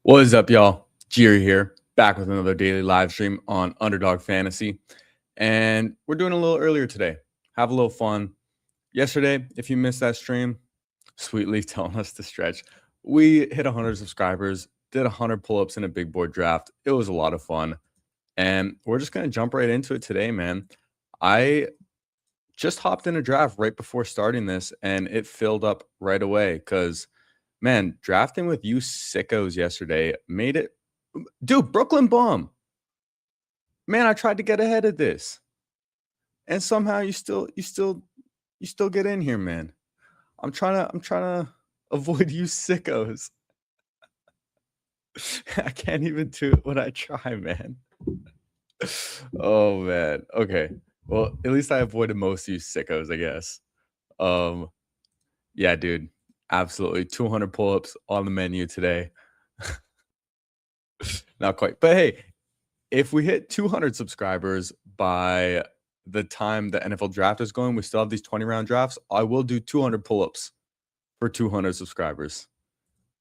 What is up, y'all? Jerry here, back with another daily live stream on Underdog Fantasy. And we're doing a little earlier today. Have a little fun. Yesterday, if you missed that stream, Sweetleaf telling us to stretch. We hit 100 subscribers, did 100 pull-ups in a big board draft. It was a lot of fun. And we're just going to jump right into it today, man. I just hopped in a draft right before starting this, and it filled up right away because man, drafting with you sickos yesterday made it. Dude, Brooklyn Bomb. Man, I tried to get ahead of this. And somehow you still get in here, man. I'm trying to avoid you sickos. I can't even do it when I try, man. Oh man. Okay. Well, at least I avoided most of you sickos, I guess. Yeah, dude. Absolutely. 200 pull-ups on the menu today. Not quite. But hey, if we hit 200 subscribers by the time the NFL draft is going, we still have these 20-round drafts. I will do 200 pull-ups for 200 subscribers.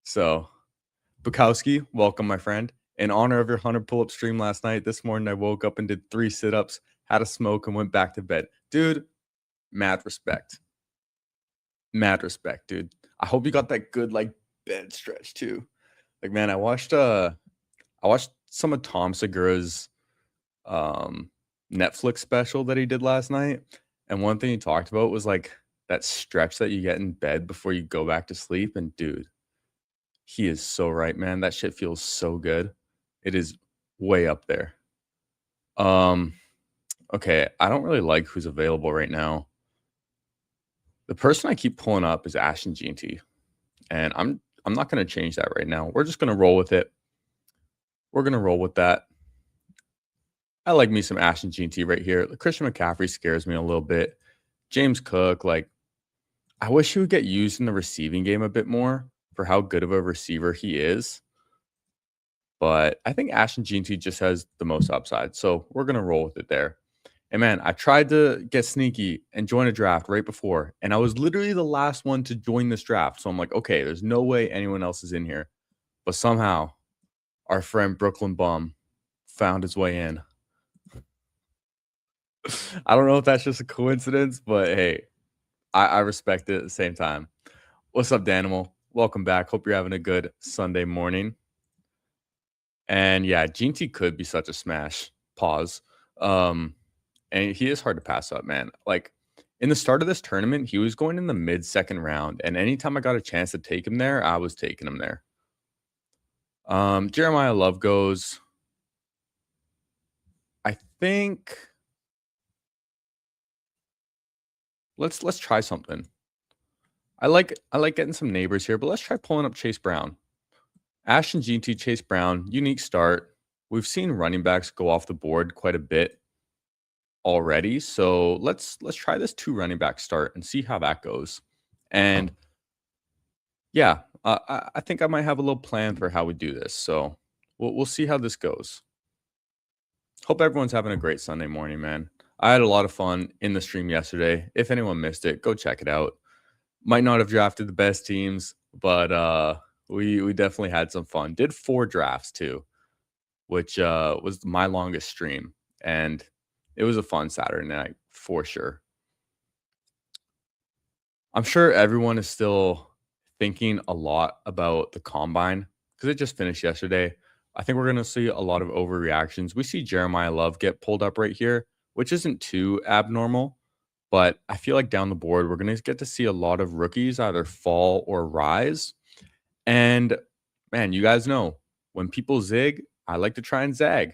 So, Bukowski, welcome, my friend. In honor of your 100 pull-up stream last night, this morning I woke up and did 3 sit-ups, had a smoke, and went back to bed. Dude, mad respect. Mad respect, dude. I hope you got that good, bed stretch, too. Like, man, I watched some of Tom Segura's Netflix special that he did last night, and one thing he talked about was like that stretch that you get in bed before you go back to sleep. And dude, he is so right, man. That shit feels so good. It is way up there. Okay, I don't really like who's available right now. The person I keep pulling up is Ashton Jeanty, and I'm not gonna change that right now. We're just gonna roll with it. We're gonna roll with that. I like me some Ashton Jeanty right here. Christian McCaffrey scares me a little bit. James Cook, I wish he would get used in the receiving game a bit more for how good of a receiver he is. But I think Ashton Jeanty just has the most upside. So we're going to roll with it there. And man, I tried to get sneaky and join a draft right before, and I was literally the last one to join this draft. So I'm like, okay, there's no way anyone else is in here. But somehow our friend Brooklyn Bum found his way in. I don't know if that's just a coincidence, but hey, I respect it at the same time. What's up, Danimal? Welcome back. Hope you're having a good Sunday morning. And yeah, Jeanty could be such a smash. Pause. And he is hard to pass up, man. Like in the start of this tournament, he was going in the mid-second round, and anytime I got a chance to take him there, I was taking him there. Jeremiah Love goes. I think let's try something. I like getting some neighbors here, but let's try pulling up Chase Brown. Ashton Jeanty, Chase Brown, unique start. We've seen running backs go off the board quite a bit already, so let's try this 2 running back start and see how that goes. And yeah, I think I might have a little plan for how we do this. So we'll see how this goes. Hope everyone's having a great Sunday morning, man. I had a lot of fun in the stream yesterday. If anyone missed it, go check it out. Might not have drafted the best teams, but we definitely had some fun. Did 4 drafts too, which was my longest stream, and it was a fun Saturday night for sure. I'm sure everyone is still thinking a lot about the combine because it just finished yesterday. I think we're going to see a lot of overreactions. We see Jeremiah Love get pulled up right here, which isn't too abnormal, but I feel like down the board, we're going to get to see a lot of rookies either fall or rise. And man, you guys know when people zig, I like to try and zag.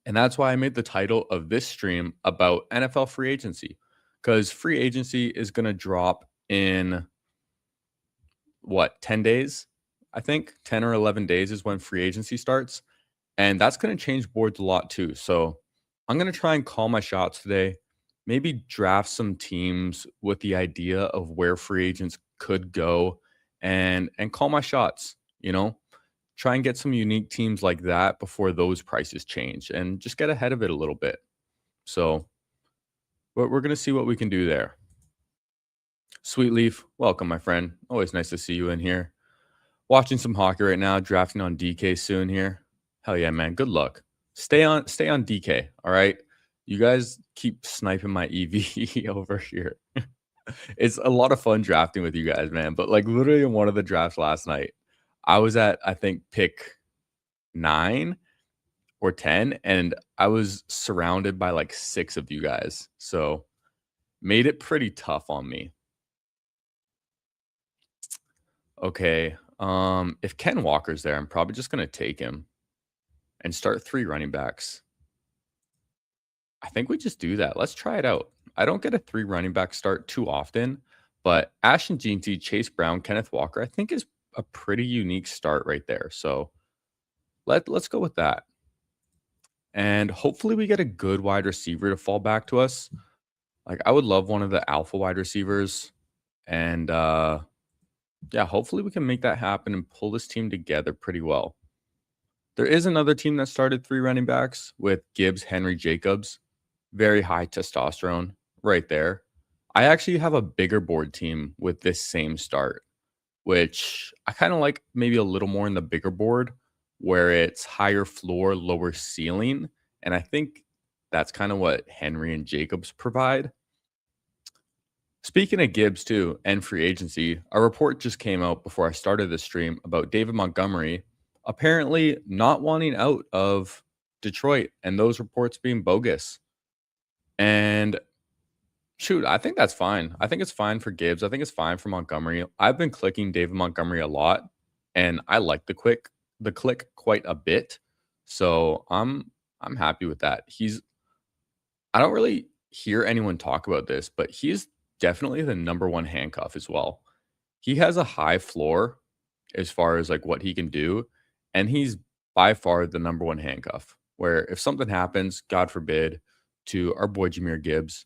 And that's why I made the title of this stream about NFL free agency, because free agency is going to drop in 10 days? I think 10 or 11 days is when free agency starts. And that's going to change boards a lot too. So I'm going to try and call my shots today. Maybe draft some teams with the idea of where free agents could go and call my shots, try and get some unique teams like that before those prices change and just get ahead of it a little bit. So we're going to see what we can do there. Sweet Leaf, welcome, my friend. Always nice to see you in here. Watching some hockey right now, drafting on DK soon here. Hell yeah, man. Good luck. Stay on DK. All right. You guys keep sniping my EV over here. It's a lot of fun drafting with you guys, man. But like literally in one of the drafts last night, I was at I think pick 9 or 10, and I was surrounded by like 6 of you guys. So made it pretty tough on me. Okay. If Ken Walker's there, I'm probably just gonna take him and start 3 running backs. I think we just do that. Let's try it out. I don't get a 3 running back start too often, but Ashton Jeanty, Chase Brown, Kenneth Walker, I think is a pretty unique start right there. So let's go with that. And hopefully we get a good wide receiver to fall back to us. Like I would love one of the alpha wide receivers. And yeah, hopefully we can make that happen and pull this team together pretty well. There is another team that started 3 running backs with Gibbs, Henry, Jacobs. Very high testosterone right there. I actually have a bigger board team with this same start, which I kind of like maybe a little more in the bigger board where it's higher floor, lower ceiling. And I think that's kind of what Henry and Jacobs provide. Speaking of Gibbs, too, and free agency, a report just came out before I started this stream about David Montgomery apparently not wanting out of Detroit and those reports being bogus. And shoot, I think that's fine. I think it's fine for Gibbs. I think it's fine for Montgomery. I've been clicking David Montgomery a lot, and I like the click quite a bit. So I'm happy with that. I don't really hear anyone talk about this, but he's definitely the number one handcuff as well. He has a high floor as far as like what he can do, and he's by far the number one handcuff. Where if something happens, God forbid, to our boy Jameer Gibbs,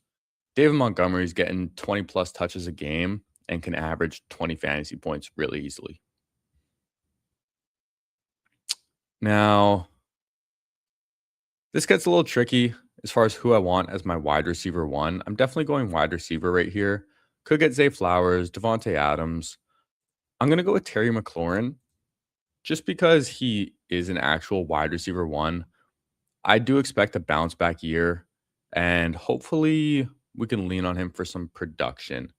David Montgomery's getting 20 plus touches a game and can average 20 fantasy points really easily. Now, this gets a little tricky as far as who I want as my wide receiver 1. I'm definitely going wide receiver right here. Could get Zay Flowers, Devontae Adams. I'm going to go with Terry McLaurin just because he is an actual wide receiver 1. I do expect a bounce back year, and hopefully we can lean on him for some production.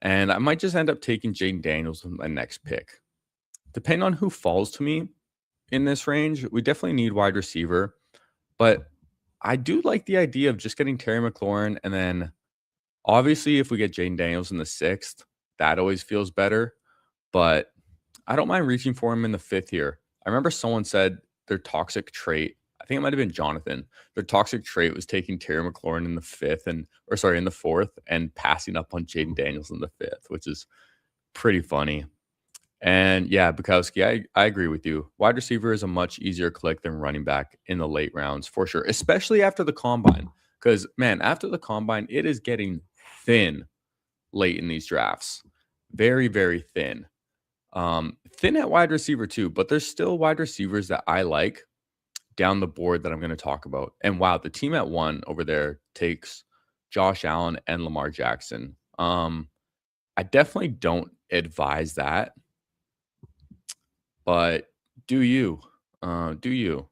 And I might just end up taking Jaden Daniels with my next pick. Depending on who falls to me in this range, we definitely need wide receiver. But I do like the idea of just getting Terry McLaurin. And then obviously, if we get Jaden Daniels in the 6th, that always feels better. But I don't mind reaching for him in the 5th here. I remember someone said their toxic trait, I think it might have been Jonathan, their toxic trait was taking Terry McLaurin in the 5th in the 4th and passing up on Jaden Daniels in the 5th, which is pretty funny. And yeah, Bukowski, I agree with you. Wide receiver is a much easier click than running back in the late rounds for sure, especially after the combine. Because man, after the combine, it is getting thin late in these drafts. Very, very thin. Thin at wide receiver too, but there's still wide receivers that I like down the board that I'm going to talk about. And wow, the team at 1 over there takes Josh Allen and Lamar Jackson. I definitely don't advise that, but do you? Do you?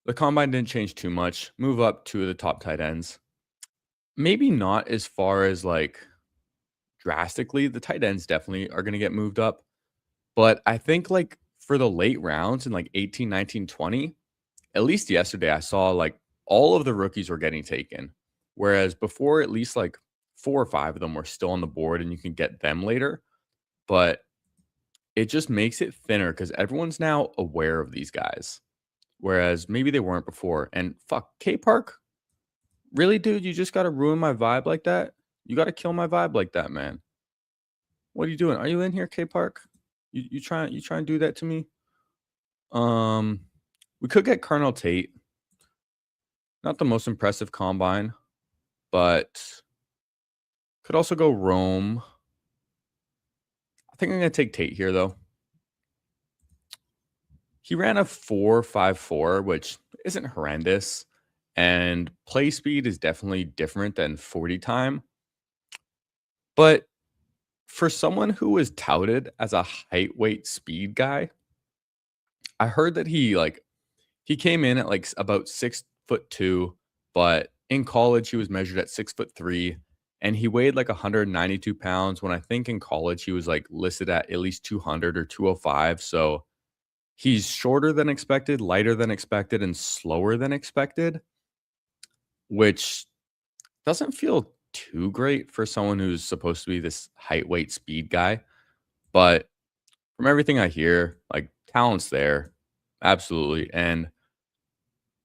The combine didn't change too much. Move up 2 of the top tight ends. Maybe not as far as like drastically. The tight ends definitely are going to get moved up. But I think like for the late rounds in like 18, 19, 20, at least yesterday, I saw like all of the rookies were getting taken. Whereas before, at least like 4 or 5 of them were still on the board and you can get them later. But it just makes it thinner because everyone's now aware of these guys. Whereas maybe they weren't before. And fuck, K Park, really, dude? You just got to ruin my vibe like that? You got to kill my vibe like that, man. What are you doing? Are you in here, K Park? You trying to do that to me? We could get Colonel Tate. Not the most impressive combine, but could also go Rome. I think I'm going to take Tate here, though. He ran a 4.54, which isn't horrendous. And play speed is definitely different than 40 time. But For someone who was touted as a height, weight, speed guy, I heard that he came in at about 6'2", but in college he was measured at 6'3", and he weighed like 192 pounds. When I think in college he was like listed at least 200 or 205. So he's shorter than expected, lighter than expected, and slower than expected, which doesn't feel too great for someone who's supposed to be this height, weight, speed guy. But from everything I hear, like talent's there, absolutely. And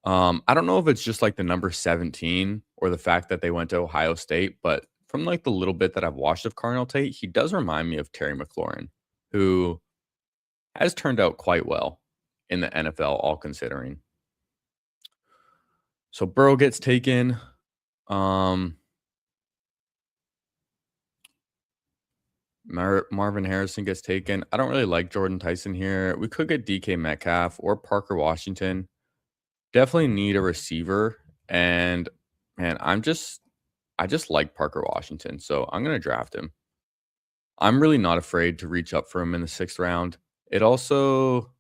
I don't know if it's just like the number 17 or the fact that they went to Ohio State, but from like the little bit that I've watched of Cardinal Tate, he does remind me of Terry McLaurin, who has turned out quite well in the NFL, all considering. So Burrow gets taken. Marvin Harrison gets taken. I don't really like Jordan Tyson here. We could get DK Metcalf or Parker Washington. Definitely need a receiver. And man, I just like Parker Washington, so I'm gonna draft him. I'm really not afraid to reach up for him in the 6th round. It also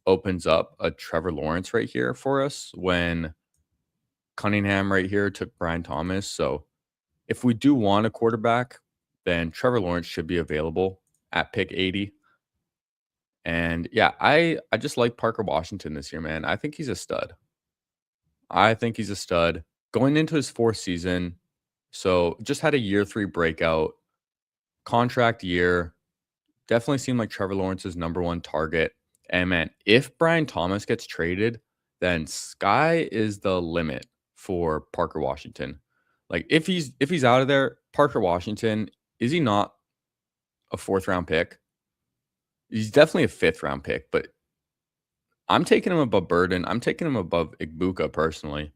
opens up a Trevor Lawrence right here for us when Cunningham right here took Brian Thomas. So if we do want a quarterback, then Trevor Lawrence should be available at pick 80. And yeah, I just like Parker Washington this year, man. I think he's a stud. I think he's a stud. Going into his 4th season, so just had a year 3 breakout, contract year. Definitely seemed like Trevor Lawrence's number 1 target. And man, if Brian Thomas gets traded, then sky is the limit for Parker Washington. Like if he's out of there, Parker Washington, is he not a 4th round pick? He's definitely a 5th round pick, but I'm taking him above Burden. I'm taking him above Igbuka personally.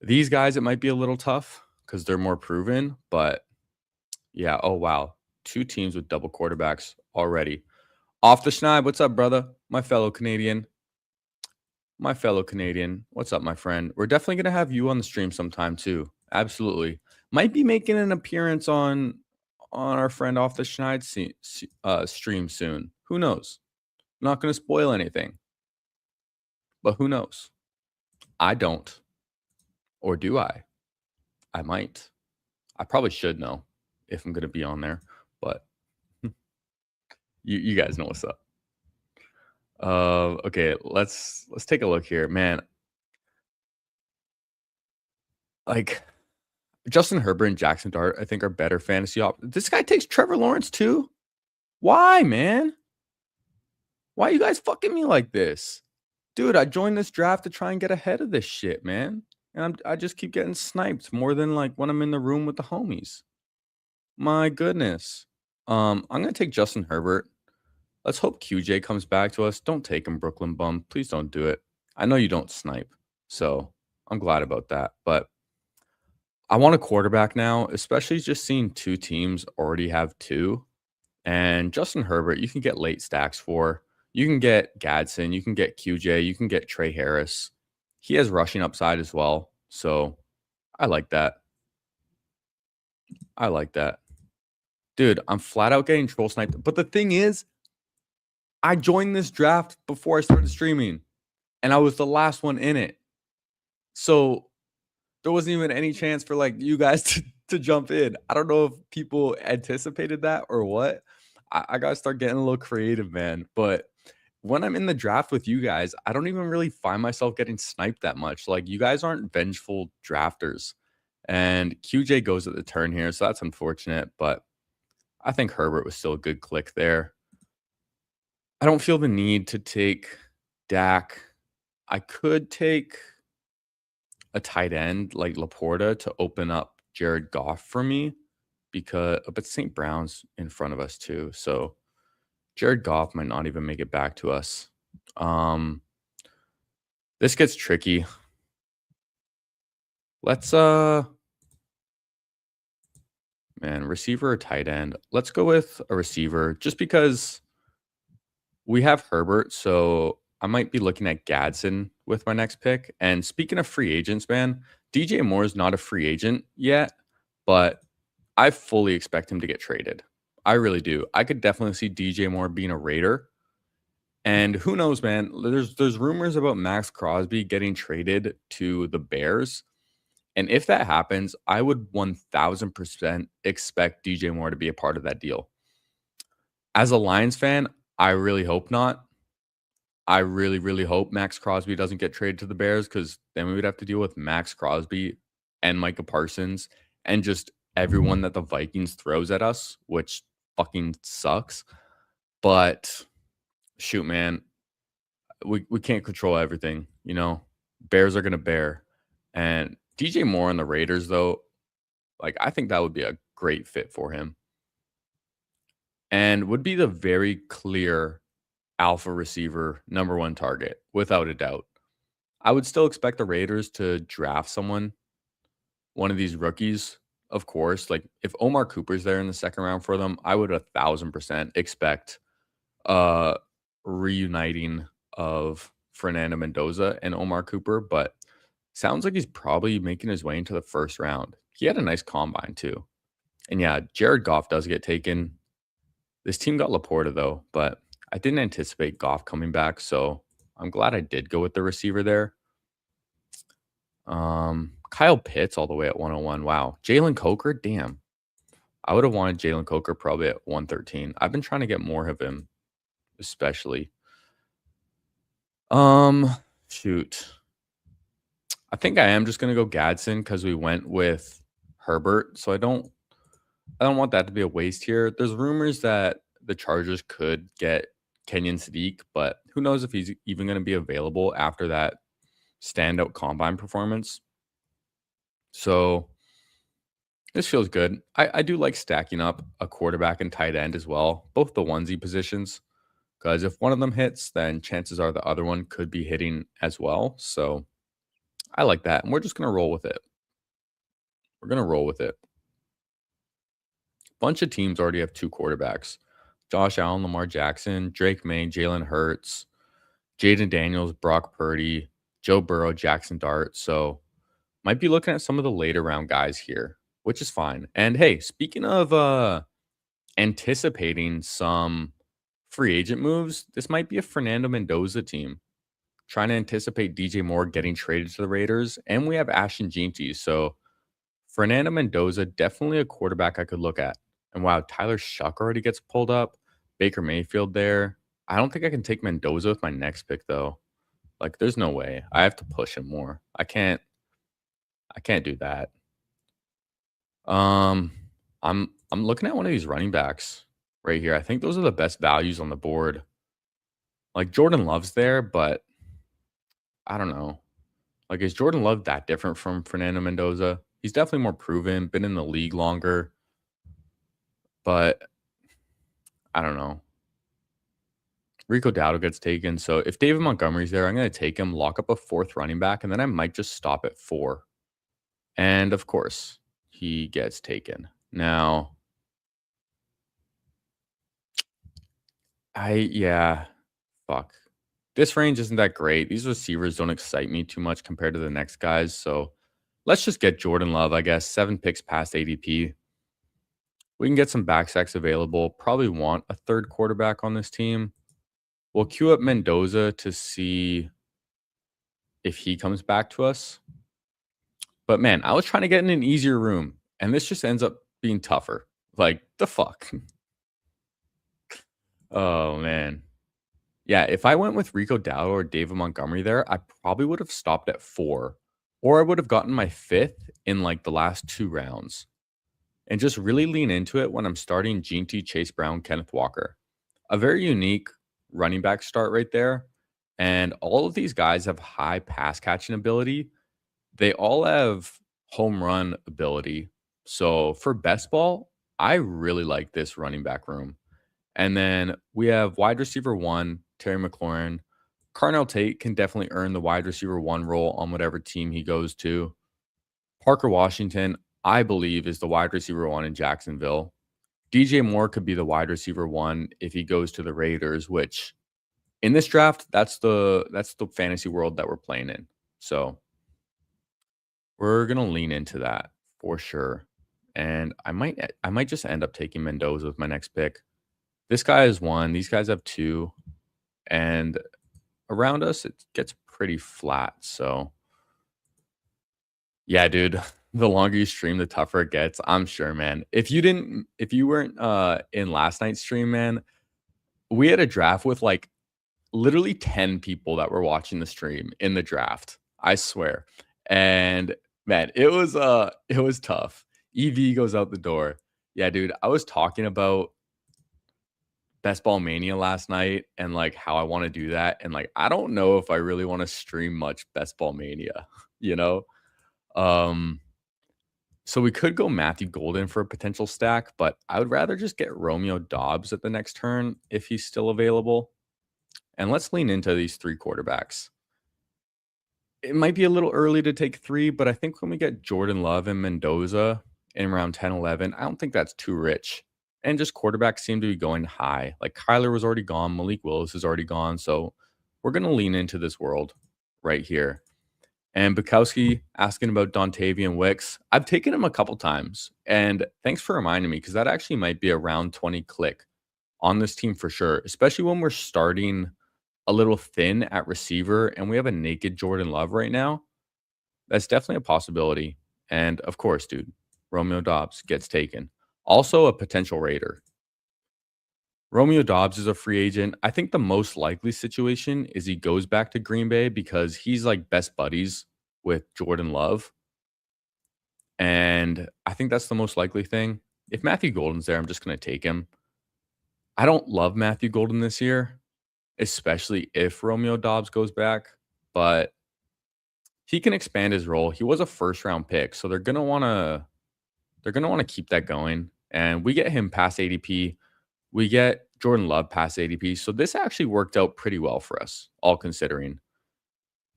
These guys, it might be a little tough because they're more proven, but yeah. Oh, wow. 2 teams with double quarterbacks already. Off the schneid. What's up, brother? My fellow Canadian. What's up, my friend? We're definitely going to have you on the stream sometime too. Absolutely. Might be making an appearance on our friend Off the Schneid stream soon. Who knows? I'm not going to spoil anything. But who knows? I don't. Or do I? I might. I probably should know if I'm going to be on there, but you guys know what's up. Okay, let's take a look here, man. Like Justin Herbert and Jackson Dart, I think are better fantasy This guy takes Trevor Lawrence too. Why, man? Why you guys fucking me like this, dude? I joined this draft to try and get ahead of this shit, man, and I just keep getting sniped more than like when I'm in the room with the homies. My goodness. I'm gonna take Justin Herbert. Let's hope QJ comes back to us. Don't take him, Brooklyn bum. Please don't do it. I know you don't snipe, so I'm glad about that. But I want a quarterback now, especially just seeing 2 teams already have 2. And Justin Herbert, you can get late stacks for. You can get Gadsden, you can get QJ, you can get Trey Harris. He has rushing upside as well. So I like that. Dude, I'm flat out getting troll sniped. But the thing is, I joined this draft before I started streaming, and I was the last one in it. So there wasn't even any chance for like you guys to jump in. I don't know if people anticipated that or what. I gotta start getting a little creative, man. But when I'm in the draft with you guys, I don't even really find myself getting sniped that much. Like you guys aren't vengeful drafters. And QJ goes at the turn here, so that's unfortunate. But I think Herbert was still a good click there. I don't feel the need to take Dak. I could take a tight end like Laporta to open up Jared Goff for me but St. Brown's in front of us too. So Jared Goff might not even make it back to us. This gets tricky. Let's man, receiver or tight end. Let's go with a receiver just because we have Herbert, so I might be looking at Gadsden with my next pick. And speaking of free agents, man, DJ Moore is not a free agent yet, but I fully expect him to get traded. I really do. I could definitely see DJ Moore being a Raider. And who knows, man? There's rumors about Max Crosby getting traded to the Bears. And if that happens, I would 1000% expect DJ Moore to be a part of that deal. As a Lions fan, I really hope not. I really, really hope Max Crosby doesn't get traded to the Bears because then we would have to deal with Max Crosby and Micah Parsons and just everyone that the Vikings throws at us, which fucking sucks. But shoot, man, we can't control everything, you know. Bears are gonna bear. And DJ Moore and the Raiders, though, like I think that would be a great fit for him. And would be the very clear alpha receiver number one target, without a doubt. I would still expect the Raiders to draft someone, one of these rookies, of course. Like if Omar Cooper's there in the second round for them, I would 1000% expect uh reuniting of Fernando Mendoza and Omar Cooper, but sounds like he's probably making his way into the first round. He had a nice combine too. And yeah, Jared Goff does get taken. This team got Laporta though, but I didn't anticipate Goff coming back, so I'm glad I did go with the receiver there. Kyle Pitts all the way at 101. Wow. Jalen Coker, damn. I would have wanted Jalen Coker probably at 113. I've been trying to get more of him, especially. Shoot. I think I am just gonna go Gadsden because we went with Herbert. So I don't want that to be a waste here. There's rumors that the Chargers could get Kenyon Sadiq, but who knows if he's even going to be available after that standout combine performance. So this feels good. I do like stacking up a quarterback and tight end as well, both the onesie positions, because if one of them hits, then chances are the other one could be hitting as well. So I like that. And we're just going to roll with it. We're going to roll with it. Bunch of teams already have two quarterbacks. Josh Allen, Lamar Jackson, Drake May, Jalen Hurts, Jaden Daniels, Brock Purdy, Joe Burrow, Jackson Dart. So might be looking at some of the later round guys here, which is fine. And hey, speaking of anticipating some free agent moves, this might be a Fernando Mendoza team trying to anticipate DJ Moore getting traded to the Raiders. And we have Ashton Jeanty. So Fernando Mendoza, definitely a quarterback I could look at. And wow, Tyler Shuck already gets pulled up. Baker Mayfield there. I don't think I can take Mendoza with my next pick though. Like there's no way. I have to push him more. I can't do that. I'm looking at one of these running backs right here. I think those are the best values on the board. Like Jordan Love's there, but I don't know. Like is Jordan Love that different from Fernando Mendoza? He's definitely more proven, been in the league longer, but I don't know. Rico Dowdle gets taken. So if David Montgomery's there, I'm going to take him, lock up a fourth running back, and then I might just stop at 4. And of course, he gets taken. Now, fuck. This range isn't that great. These receivers don't excite me too much compared to the next guys. So let's just get Jordan Love, I guess. 7 picks past ADP. We can get some back sacks available. Probably want a third quarterback on this team. We'll queue up Mendoza to see if he comes back to us. But man, I was trying to get in an easier room, and this just ends up being tougher. Like, the fuck? Oh, man. Yeah, if I went with Rico Dowdle or David Montgomery there, I probably would have stopped at 4. Or I would have gotten my 5th in like the last 2 rounds. And just really lean into it when I'm starting Jeanty, Chase Brown, Kenneth Walker. A very unique running back start right there. And all of these guys have high pass catching ability. They all have home run ability. So for best ball, I really like this running back room. And then we have wide receiver 1, Terry McLaurin. Carnell Tate can definitely earn the wide receiver 1 role on whatever team he goes to. Parker Washington, I believe, is the wide receiver 1 in Jacksonville. DJ Moore could be the wide receiver 1 if he goes to the Raiders, which in this draft, that's the fantasy world that we're playing in. So we're going to lean into that for sure. and I might just end up taking Mendoza with my next pick. This guy has 1, these guys have 2, and around us, it gets pretty flat, so yeah, dude, the longer you stream, the tougher it gets, I'm sure, man. If you weren't, in last night's stream, man, we had a draft with, like, literally 10 people that were watching the stream in the draft, I swear, and, man, it was tough. EV goes out the door. Yeah, dude, I was talking about Best Ball Mania last night and, like, how I wanna do that, and, like, I don't know if I really wanna stream much Best Ball Mania, you know? Um, so we could go Matthew Golden for a potential stack, but I would rather just get Romeo Dobbs at the next turn if he's still available, and let's lean into these 3 quarterbacks. It might be a little early to take 3, but I think when we get Jordan Love and Mendoza in around 10, 11, I don't think that's too rich. And just quarterbacks seem to be going high. Like Kyler was already gone, Malik Willis is already gone. So we're going to lean into this world right here. And Bukowski asking about Dontavian Wicks. I've taken him a couple times. And thanks for reminding me because that actually might be a round 20 click on this team for sure, especially when we're starting a little thin at receiver and we have a naked Jordan Love right now. That's definitely a possibility. And of course, dude, Romeo Dobbs gets taken. Also a potential Raider. Romeo Dobbs is a free agent. I think the most likely situation is he goes back to Green Bay because he's like best buddies with Jordan Love. And I think that's the most likely thing. If Matthew Golden's there, I'm just going to take him. I don't love Matthew Golden this year, especially if Romeo Dobbs goes back, but he can expand his role. He was a first round pick, so they're gonna wanna keep that going. And we get him past ADP. We get Jordan Love past ADP. So this actually worked out pretty well for us, all considering.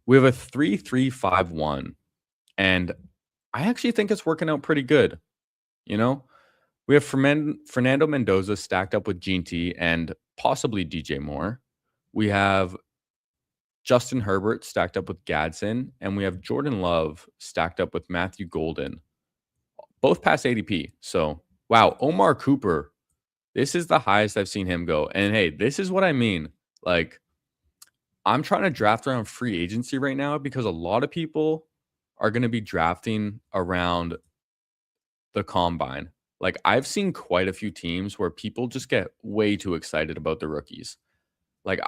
We have a 3-3-5-1, and I actually think it's working out pretty good. You know, we have Fernando Mendoza stacked up with Gene T and possibly DJ Moore. We have Justin Herbert stacked up with Gadsden, and we have Jordan Love stacked up with Matthew Golden, both past ADP. So, wow, Omar Cooper, this is the highest I've seen him go. And hey, this is what I mean. Like, I'm trying to draft around free agency right now because a lot of people are going to be drafting around the combine. Like, I've seen quite a few teams where people just get way too excited about the rookies. Like,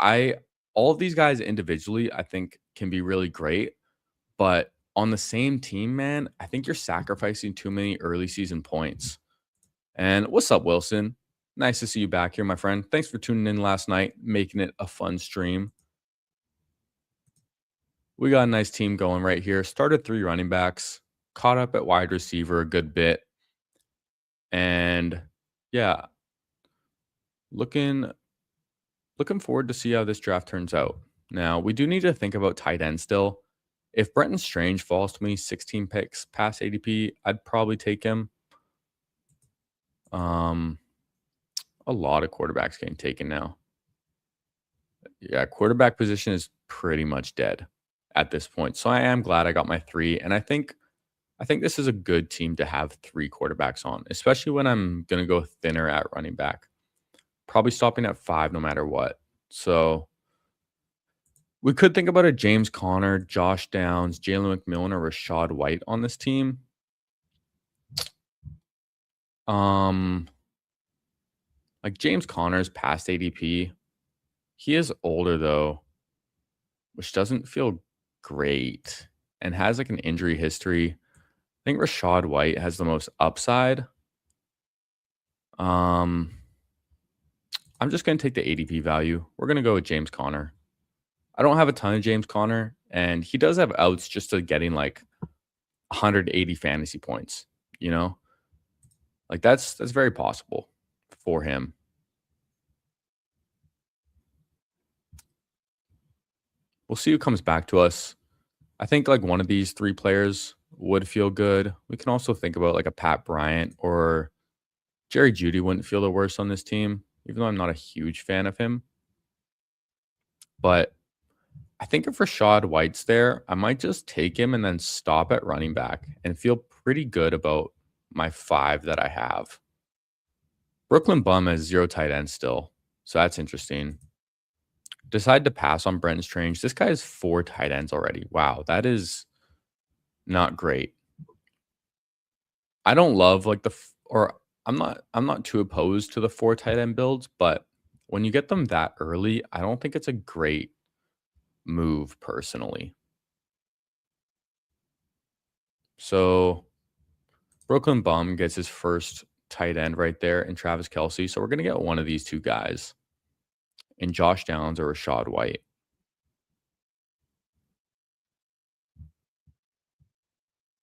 all of these guys individually, I think can be really great, but on the same team, man, I think you're sacrificing too many early season points. And what's up, Wilson? Nice to see you back here, my friend. Thanks for tuning in last night, making it a fun stream. We got a nice team going right here. Started 3 running backs, caught up at wide receiver a good bit. And yeah, looking forward to see how this draft turns out. Now, we do need to think about tight end still. If Brenton Strange falls to me 16 picks past ADP, I'd probably take him. A lot of quarterbacks getting taken now. Yeah, quarterback position is pretty much dead at this point. So I am glad I got my 3, and I think this is a good team to have 3 quarterbacks on, especially when I'm going to go thinner at running back. Probably stopping at 5 no matter what. So we could think about a James Conner, Josh Downs, Jalen McMillan, or Rashad White on this team. Like James Conner's past ADP. He is older though, which doesn't feel great and has like an injury history. I think Rashad White has the most upside. I'm just going to take the ADP value. We're going to go with James Conner. I don't have a ton of James Conner, and he does have outs just to getting like 180 fantasy points, you know? Like that's very possible for him. We'll see who comes back to us. I think like one of these 3 players would feel good. We can also think about like a Pat Bryant or Jerry Jeudy wouldn't feel the worst on this team, even though I'm not a huge fan of him. But I think if Rashad White's there, I might just take him and then stop at running back and feel pretty good about my 5 that I have. Brooklyn Bum has 0 tight ends still, so that's interesting. Decide to pass on Brenton Strange. This guy has 4 tight ends already. Wow, that is not great. I don't love like I'm not too opposed to the 4 tight end builds, but when you get them that early, I don't think it's a great move personally. So Brooklyn Bum gets his first tight end right there in Travis Kelce. So we're gonna get one of these 2 guys in Josh Downs or Rachaad White.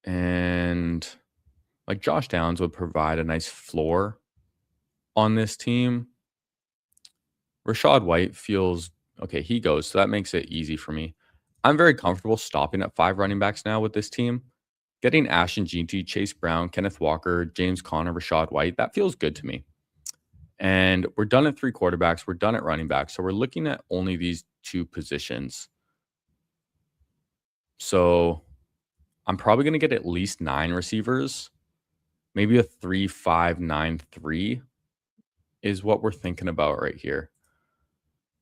And like Josh Downs would provide a nice floor on this team. Rachaad White feels okay, he goes, so that makes it easy for me. I'm very comfortable stopping at 5 running backs now with this team. Getting Ashton Jeanty, Chase Brown, Kenneth Walker, James Conner, Rachaad White, that feels good to me. And we're done at 3 quarterbacks. We're done at running back. So we're looking at only these 2 positions. So I'm probably going to get at least 9 receivers. Maybe a 3-5-9-3 is what we're thinking about right here.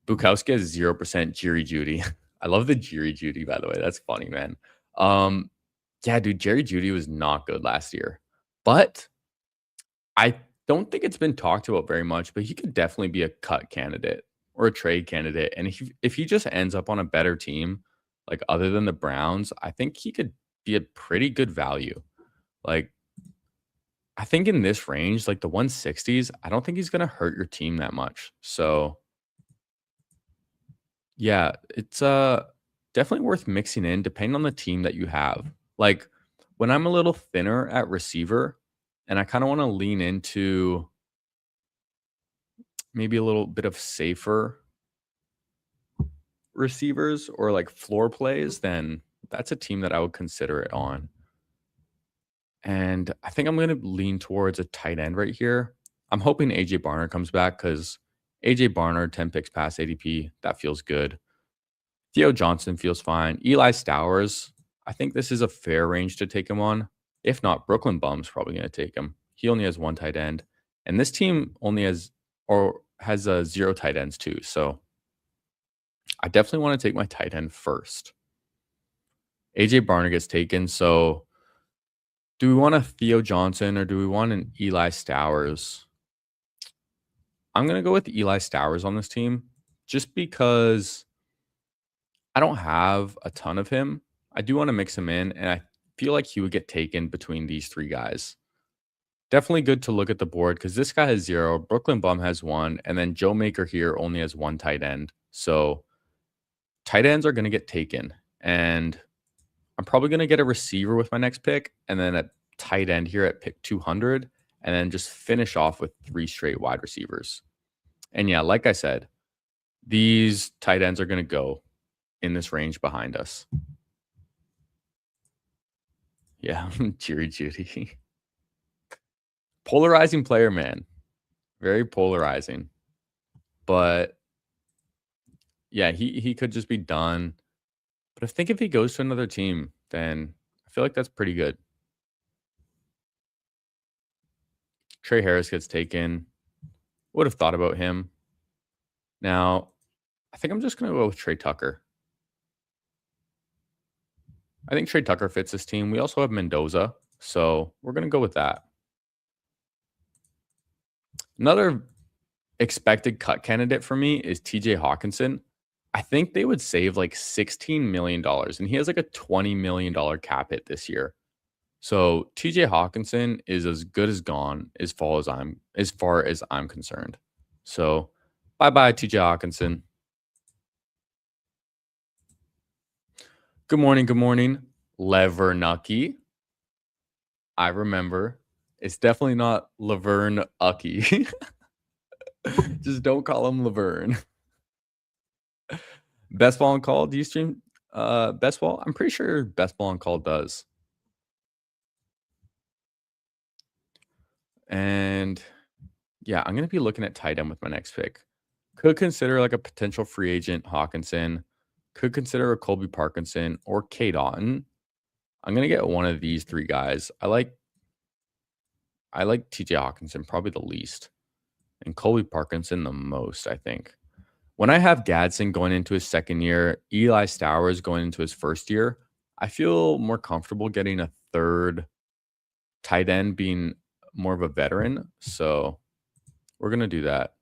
Bukowski has 0% Jerry Jeudy. I love the Jerry Jeudy, by the way. That's funny, man. Yeah, dude, Jerry Jeudy was not good last year. But I don't think it's been talked about very much, but he could definitely be a cut candidate or a trade candidate. And if he just ends up on a better team, like other than the Browns, I think he could be a pretty good value. Like, I think in this range, like the 160s, I don't think he's going to hurt your team that much. So, yeah, it's definitely worth mixing in depending on the team that you have. Like when I'm a little thinner at receiver and I kind of want to lean into maybe a little bit of safer receivers or like floor plays, then that's a team that I would consider it on. And I think I'm going to lean towards a tight end right here. I'm hoping AJ Barner comes back because AJ Barner, 10 picks past ADP, that feels good. Theo Johnson feels fine. Eli Stowers, I think this is a fair range to take him on. If not, Brooklyn Bum's probably going to take him. He only has 1 tight end. And this team only has 0 tight ends too. So I definitely want to take my tight end first. AJ Barner gets taken. So do we want a Theo Johnson or do we want an Eli Stowers? I'm going to go with Eli Stowers on this team just because I don't have a ton of him. I do want to mix him in, and I feel like he would get taken between these 3 guys. Definitely good to look at the board because this guy has 0, Brooklyn Bum has 1, and then Joe Maker here only has 1 tight end. So tight ends are going to get taken, and I'm probably going to get a receiver with my next pick, and then a tight end here at pick 200, and then just finish off with 3 straight wide receivers. And yeah, like I said, these tight ends are going to go in this range behind us. Yeah, Jerry Jeudy. Polarizing player, man. Very polarizing. But yeah, he could just be done. But I think if he goes to another team, then I feel like that's pretty good. Trey Harris gets taken. Would have thought about him. Now, I think I'm just going to go with Trey Tucker. I think Trey Tucker fits this team. We also have Mendoza, so we're going to go with that. Another expected cut candidate for me is TJ Hawkinson. I think they would save like $16 million, and he has like a $20 million cap hit this year. So TJ Hawkinson is as good as gone as far as I'm concerned. So bye-bye, TJ Hawkinson. Good morning, Levernucky. I remember. It's definitely not Laverne Ucky. Just don't call him Laverne. Best Ball on Call. Do you stream Best Ball? I'm pretty sure Best Ball on Call does. And yeah, I'm going to be looking at tight end with my next pick. Could consider like a potential free agent Hawkinson. Could consider a Colby Parkinson or Cade Otton. I'm going to get one of these 3 guys. I like I like TJ Hawkinson probably the least, and Colby Parkinson the most, I think. When I have Gadsden going into his second year, Eli Stowers going into his first year, I feel more comfortable getting a third tight end being more of a veteran. So we're going to do that.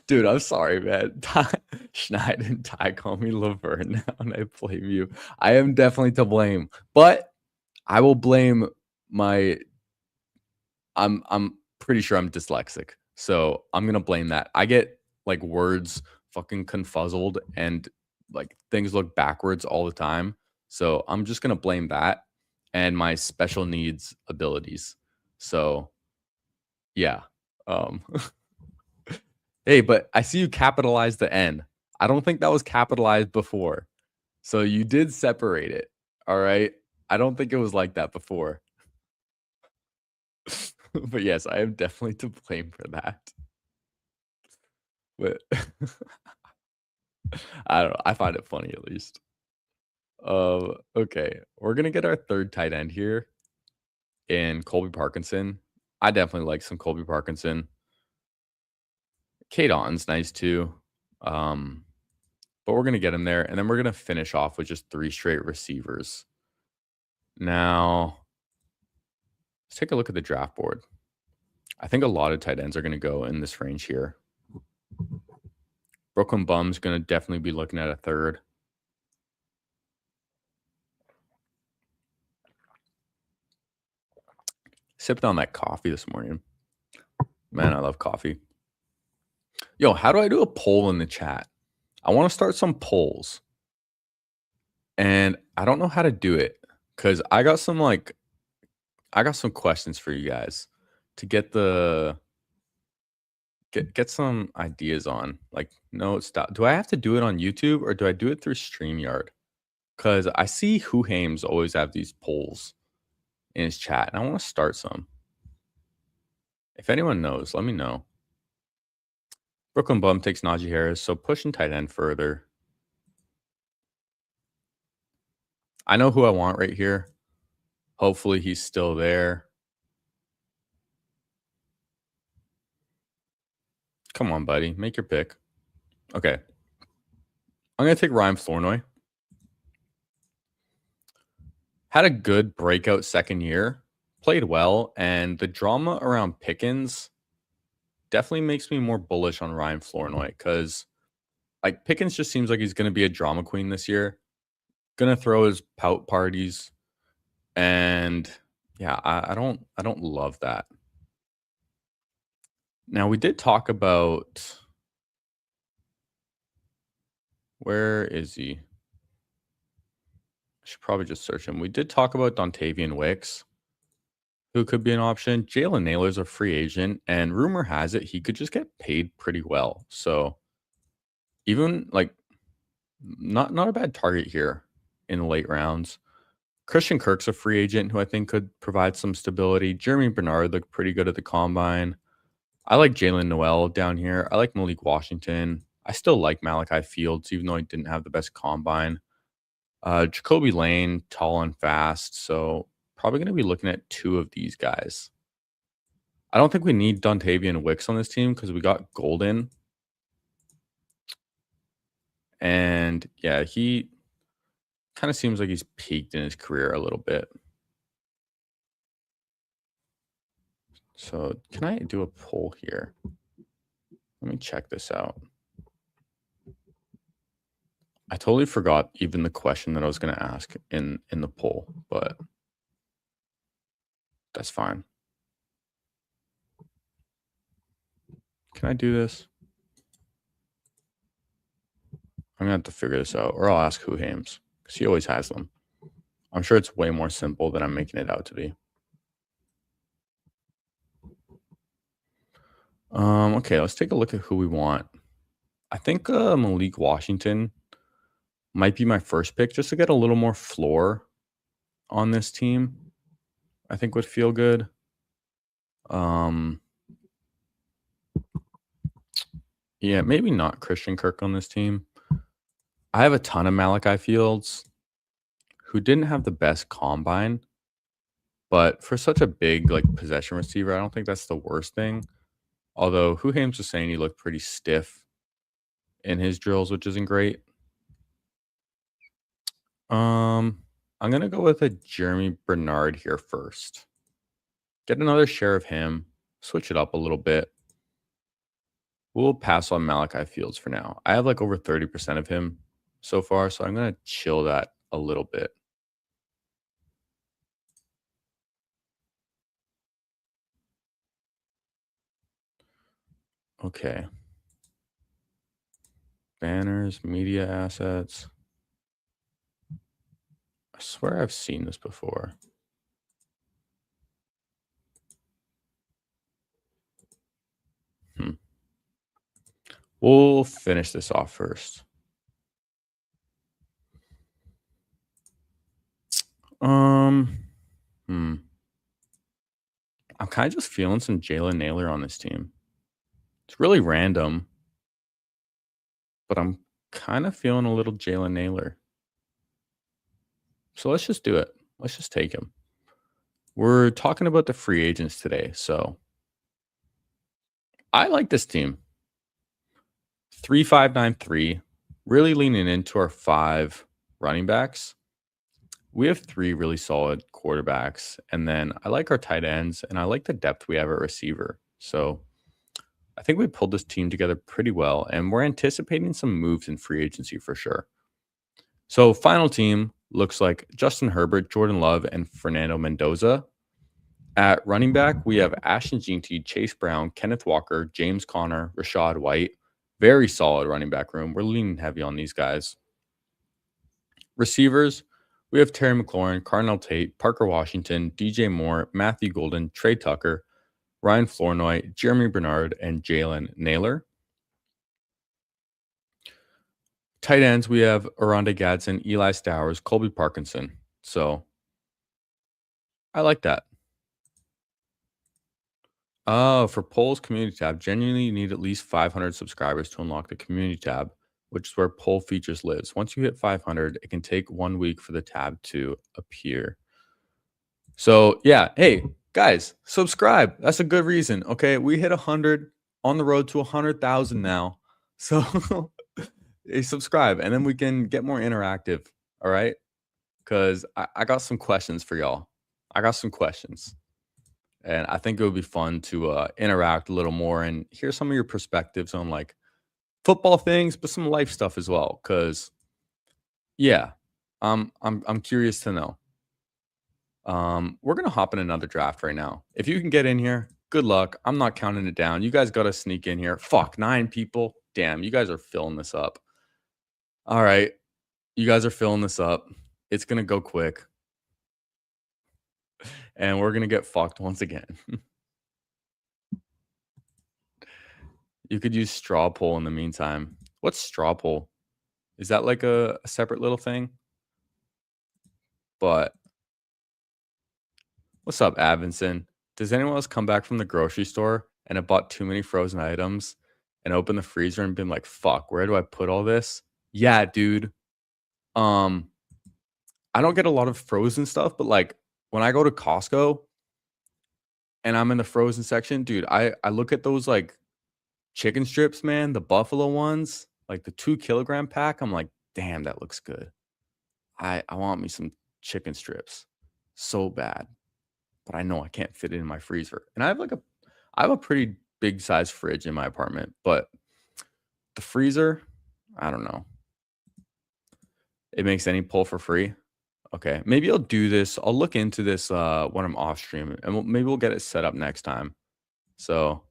Dude, I'm sorry, man. Schneid and Ty call me Laverne now, and I blame you. I am definitely to blame, but I will blame my. I'm pretty sure I'm dyslexic, so I'm gonna blame that. I get like words fucking confuzzled and like things look backwards all the time. So I'm just gonna blame that and my special needs abilities. So yeah. Um Hey, but I see you capitalize the N. I don't think that was capitalized before. So you did separate it. All right. I don't think it was like that before. But yes, I am definitely to blame for that. But I don't know. I find it funny at least. Okay. We're gonna get our third tight end here in Colby Parkinson. I definitely like some Colby Parkinson. Kate Otton's nice too. But we're gonna get him there, and then we're gonna finish off with just 3 straight receivers. Now, let's take a look at the draft board. I think a lot of tight ends are gonna go in this range here. Brooklyn Bum's gonna definitely be looking at a third. Sipping on that coffee this morning. Man, I love coffee. Yo, how do I do a poll in the chat? I want to start some polls. And I don't know how to do it because I got some questions for you guys to get some ideas on. Like, no, stop. Do I have to do it on YouTube or do I do it through StreamYard? Because I see Who Hames always have these polls in his chat, and I want to start some. If anyone knows, let me know. Brooklyn Bum takes Najee Harris, so pushing tight end further. I know who I want right here. Hopefully he's still there. Come on, buddy. Make your pick. Okay. I'm going to take Ryan Flournoy. Had a good breakout second year. Played well. And the drama around Pickens definitely makes me more bullish on Ryan Flournoy because like Pickens just seems like he's going to be a drama queen this year. Going to throw his pout parties. And yeah, I don't love that. Now we did talk about where is he? I should probably just search him. We did talk about Dontavian Wicks, who could be an option. Jalen Naylor's a free agent, and rumor has it he could just get paid pretty well. So even like not a bad target here in the late rounds. Christian Kirk's a free agent who I think could provide some stability. Jeremy Bernard looked pretty good at the combine. I like Jalen Noel down here. I like Malik Washington. I still like Malachi Fields, even though he didn't have the best combine. Jacoby Lane, tall and fast. So probably going to be looking at 2 of these guys. I don't think we need Dontavian Wicks on this team because we got Golden. And yeah, he kind of seems like he's peaked in his career a little bit. So can I do a poll here? Let me check this out. I totally forgot even the question that I was going to ask in the poll, but that's fine. Can I do this? I'm going to have to figure this out, or I'll ask Who Hames, because he always has them. I'm sure it's way more simple than I'm making it out to be. Okay, let's take a look at who we want. I think Malik Washington might be my first pick just to get a little more floor on this team. I think would feel good. Yeah, maybe not Christian Kirk on this team. I have a ton of Malachi Fields who didn't have the best combine, but for such a big like possession receiver, I don't think that's the worst thing. Although Who Hames was saying he looked pretty stiff in his drills, which isn't great. I'm gonna go with a Jeremy Bernard here first. Get another share of him, switch it up a little bit. We'll pass on Malachi Fields for now. I have like over 30% of him so far, so I'm gonna chill that a little bit. Okay. Banners, media assets. I swear I've seen this before. We'll finish this off first. I'm kind of just feeling some Jalen Naylor on this team. It's really random, but I'm kind of feeling a little Jalen Naylor. So let's just do it. Let's just take him. We're talking about the free agents today, so I like this team. 3-5-9-3, really leaning into our 5 running backs. We have 3 really solid quarterbacks, and then I like our tight ends, and I like the depth we have at receiver. So I think we pulled this team together pretty well, and we're anticipating some moves in free agency for sure. So final team looks like Justin Herbert, Jordan Love, and Fernando Mendoza. At running back, we have Ashton Jeanty, Chase Brown, Kenneth Walker, James Conner, Rashad White. Very solid running back room. We're leaning heavy on these guys. Receivers, we have Terry McLaurin, Carnell Tate, Parker Washington, DJ Moore, Matthew Golden, Trey Tucker, Ryan Flournoy, Jeremy Bernard, and Jalen Naylor. Tight ends, we have Aranda Gadsden, Eli Stowers, Colby Parkinson. So I like that. For Poll's community tab, genuinely you need at least 500 subscribers to unlock the community tab, which is where Poll Features lives. Once you hit 500, it can take 1 week for the tab to appear. So yeah, hey guys, subscribe. That's a good reason. Okay, we hit 100 on the road to 100,000 now. So hey, subscribe, and then we can get more interactive. All right, because I got some questions for y'all. I got some questions. And I think it would be fun to interact a little more and hear some of your perspectives on like football things, but some life stuff as well. Cause yeah, I'm curious to know. We're gonna hop in another draft right now. If you can get in here, good luck. I'm not counting it down. You guys gotta sneak in here. Fuck, 9 people. Damn, you guys are filling this up. All right, you guys are filling this up. It's gonna go quick, and we're gonna get fucked once again. You could use straw poll in the meantime. What's straw poll? Is that like a separate little thing? But what's up, Avinson? Does anyone else come back from the grocery store and have bought too many frozen items and open the freezer and been like, fuck, where do I put all this? Yeah, dude. I don't get a lot of frozen stuff, but like when I go to Costco and I'm in the frozen section, dude, I look at those like chicken strips, man, the buffalo ones, like the 2 kilogram pack. I'm like, damn, that looks good. I want me some chicken strips so bad, but I know I can't fit it in my freezer. And I have a pretty big size fridge in my apartment, but the freezer, I don't know. It makes any pull for free. Okay, maybe I'll do this. I'll look into this when I'm off stream, and maybe we'll get it set up next time. So,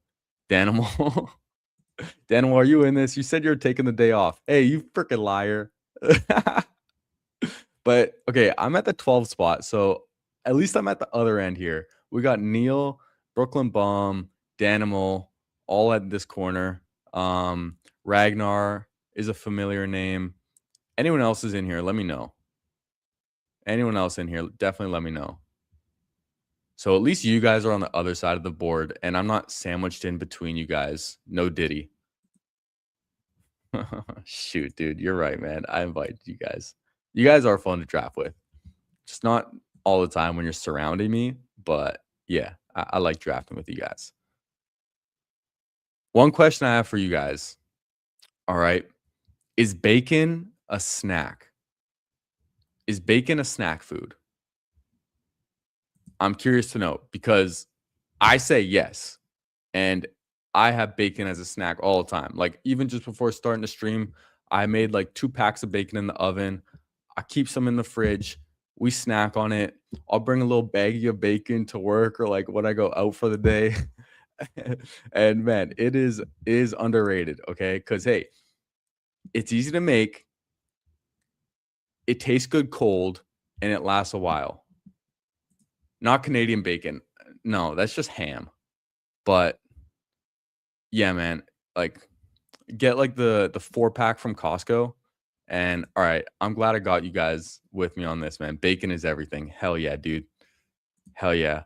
Danimal, Danimal, are you in this? You said you were taking the day off. Hey, you freaking liar. But okay, I'm at the 12 spot, so at least I'm at the other end here. We got Neil, Brooklyn Bomb, Danimal, all at this corner. Ragnar is a familiar name. Anyone else is in here, let me know. Anyone else in here, definitely let me know. So at least you guys are on the other side of the board, and I'm not sandwiched in between you guys. No Diddy. Shoot, dude, you're right, man. I invited you guys. You guys are fun to draft with. Just not all the time when you're surrounding me, but yeah, I like drafting with you guys. One question I have for you guys. All right. Is bacon a snack? Is bacon a snack food? I'm curious to know because I say yes. And I have bacon as a snack all the time. Like even just before starting to stream, I made like 2 packs of bacon in the oven. I keep some in the fridge. We snack on it. I'll bring a little baggie of bacon to work or like when I go out for the day. And man, it is underrated, okay? Cuz hey, it's easy to make, it tastes good cold, and it lasts a while. Not Canadian bacon. No, that's just ham. But yeah, man, like get like the 4 pack from Costco. And all right, I'm glad I got you guys with me on this, man. Bacon is everything. Hell yeah, dude. Hell yeah.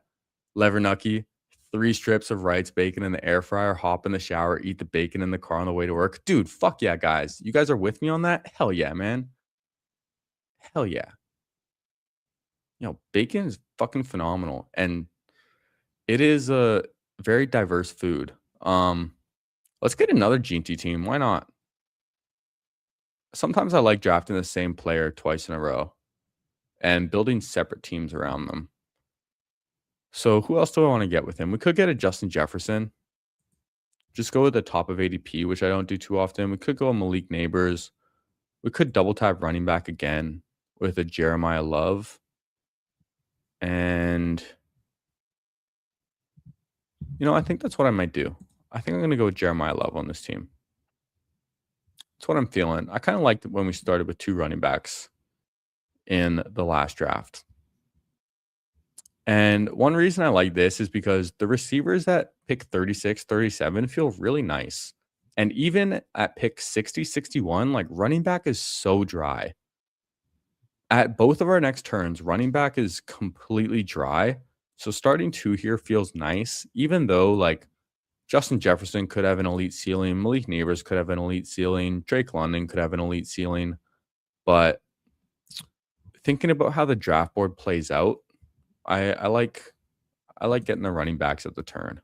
Levernucky, 3 strips of Wright's bacon in the air fryer, hop in the shower, eat the bacon in the car on the way to work. Dude, fuck yeah, guys. You guys are with me on that? Hell yeah, man. Hell yeah. Bacon is fucking phenomenal. And it is a very diverse food. Let's get another GT team. Why not? Sometimes I like drafting the same player twice in a row and building separate teams around them. So who else do I want to get with him? We could get a Justin Jefferson. Just go with the top of ADP, which I don't do too often. We could go a Malik Neighbors. We could double tap running back again with a Jeremiah Love. And, I think that's what I might do. I think I'm going to go with Jeremiah Love on this team. That's what I'm feeling. I kind of liked it when we started with 2 running backs in the last draft. And one reason I like this is because the receivers at pick 36, 37 feel really nice. And even at pick 60, 61, like running back is so dry. At both of our next turns, running back is completely dry. So starting 2 here feels nice, even though like Justin Jefferson could have an elite ceiling, Malik Neighbors could have an elite ceiling, Drake London could have an elite ceiling. But thinking about how the draft board plays out, I like getting the running backs at the turn.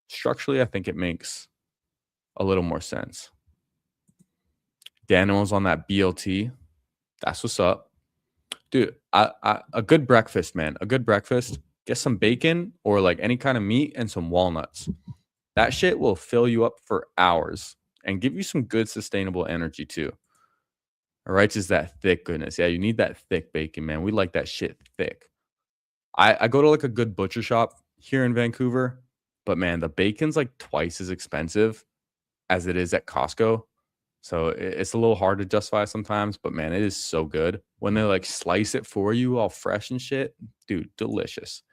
Structurally, I think it makes a little more sense. Daniel's on that BLT. That's what's up. Dude, a good breakfast, man. A good breakfast. Get some bacon or like any kind of meat and some walnuts. That shit will fill you up for hours and give you some good sustainable energy too. All right, just that thick goodness. Yeah, you need that thick bacon, man. We like that shit thick. I go to like a good butcher shop here in Vancouver, but man, the bacon's like twice as expensive as it is at Costco. So it's a little hard to justify sometimes, but man, it is so good. When they like slice it for you all fresh and shit, dude, delicious.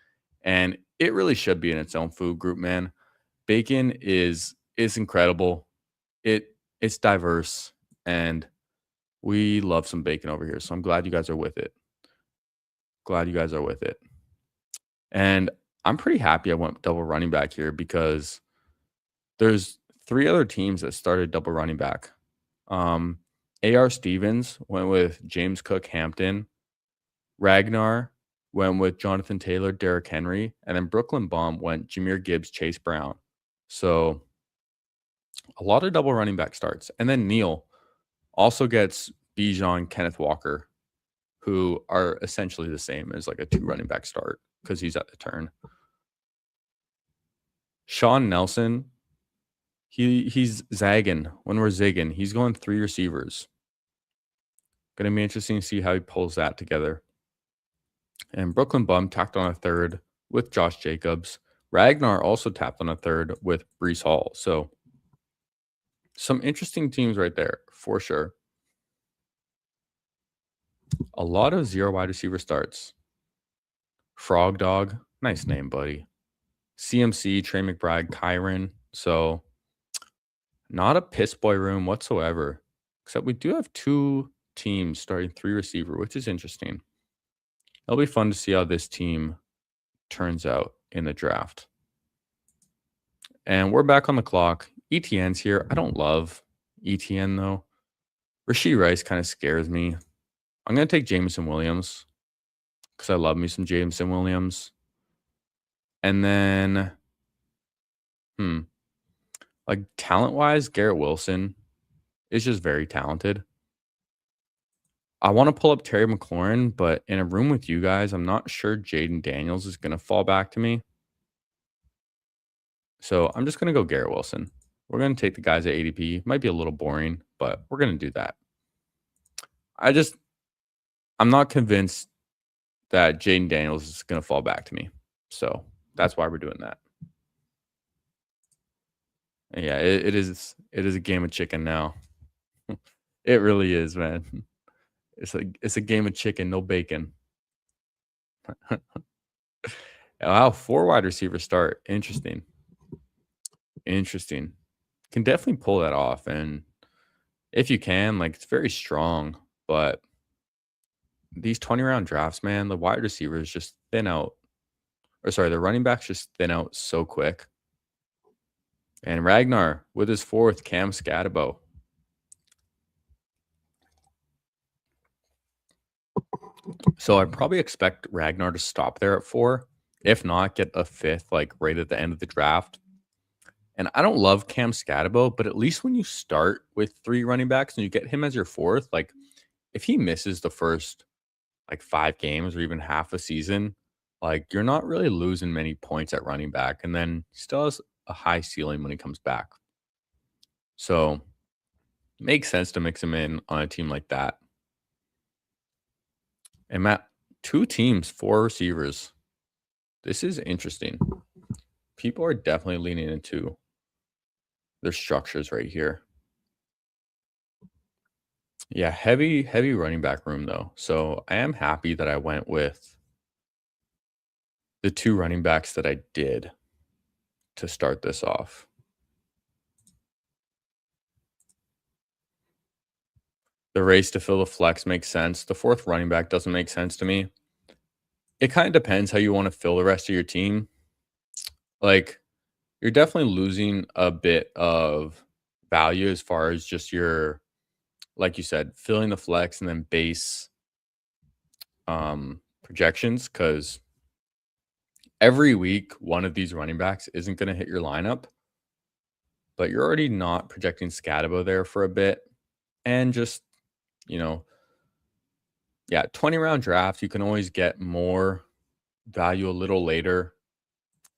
And it really should be in its own food group, man. Bacon is incredible. It's diverse and we love some bacon over here. So I'm glad you guys are with it. Glad you guys are with it. And I'm pretty happy I went double running back here because there's 3 other teams that started double running back. AR Stevens went with James Cook Hampton. Ragnar went with Jonathan Taylor, Derrick Henry. And then Brooklyn Bomb went Jahmyr Gibbs, Chase Brown. So a lot of double running back starts. And then Neil also gets Bijan, Kenneth Walker, who are essentially the same as like a 2 running back start because he's at the turn. Sean Nelson, he's zagging when we're zigging. He's going 3 receivers. Going to be interesting to see how he pulls that together. And Brooklyn Bum tacked on a 3rd with Josh Jacobs. Ragnar also tapped on a 3rd with Breece Hall. So some interesting teams right there for sure. A lot of 0 wide receiver starts. Frog Dog, nice name, buddy. CMC, Trey McBride, Kyron. So not a piss boy room whatsoever. Except we do have 2 teams starting 3 receiver, which is interesting. It'll be fun to see how this team turns out in the draft. And we're back on the clock. ETN's here. I don't love ETN though. Rashee Rice kind of scares me. I'm going to take Jameson Williams. because I love me some Jameson Williams. And then, hmm, like talent wise, Garrett Wilson is just very talented. I want to pull up Terry McLaurin, but in a room with you guys, I'm not sure Jaden Daniels is going to fall back to me. So I'm just going to go Garrett Wilson. We're going to take the guys at ADP. Might be a little boring, but we're going to do that. I'm not convinced that Jaden Daniels is going to fall back to me. So that's why we're doing that. Yeah, it is a game of chicken now. It really is, man. It's a game of chicken, no bacon. Wow, 4 wide receiver start. Interesting. Can definitely pull that off, and if you can, like, it's very strong, but these 20-round drafts, man, the wide receivers just thin out. Or sorry, the running backs just thin out so quick. And Ragnar with his 4th, Cam Scatabo. So I probably expect Ragnar to stop there at 4. If not, get a 5th, like, right at the end of the draft. And I don't love Cam Scatabo, but at least when you start with 3 running backs and you get him as your 4th, like, if he misses the first, like, 5 games or even half a season, like, you're not really losing many points at running back, and then he still has a high ceiling when he comes back. So, makes sense to mix him in on a team like that. And Matt, 2 teams, 4 receivers. This is interesting. People are definitely leaning into their structures right here. Yeah, heavy running back room though. So I am happy that I went with the 2 running backs that I did to start this off. The race to fill the flex makes sense. The 4th running back doesn't make sense to me. It kind of depends how you want to fill the rest of your team. Like, you're definitely losing a bit of value as far as just your, like you said, filling the flex and then base projections, because every week one of these running backs isn't going to hit your lineup, but you're already not projecting Scatabo there for a bit. And just, you know, yeah, 20-round draft, you can always get more value a little later.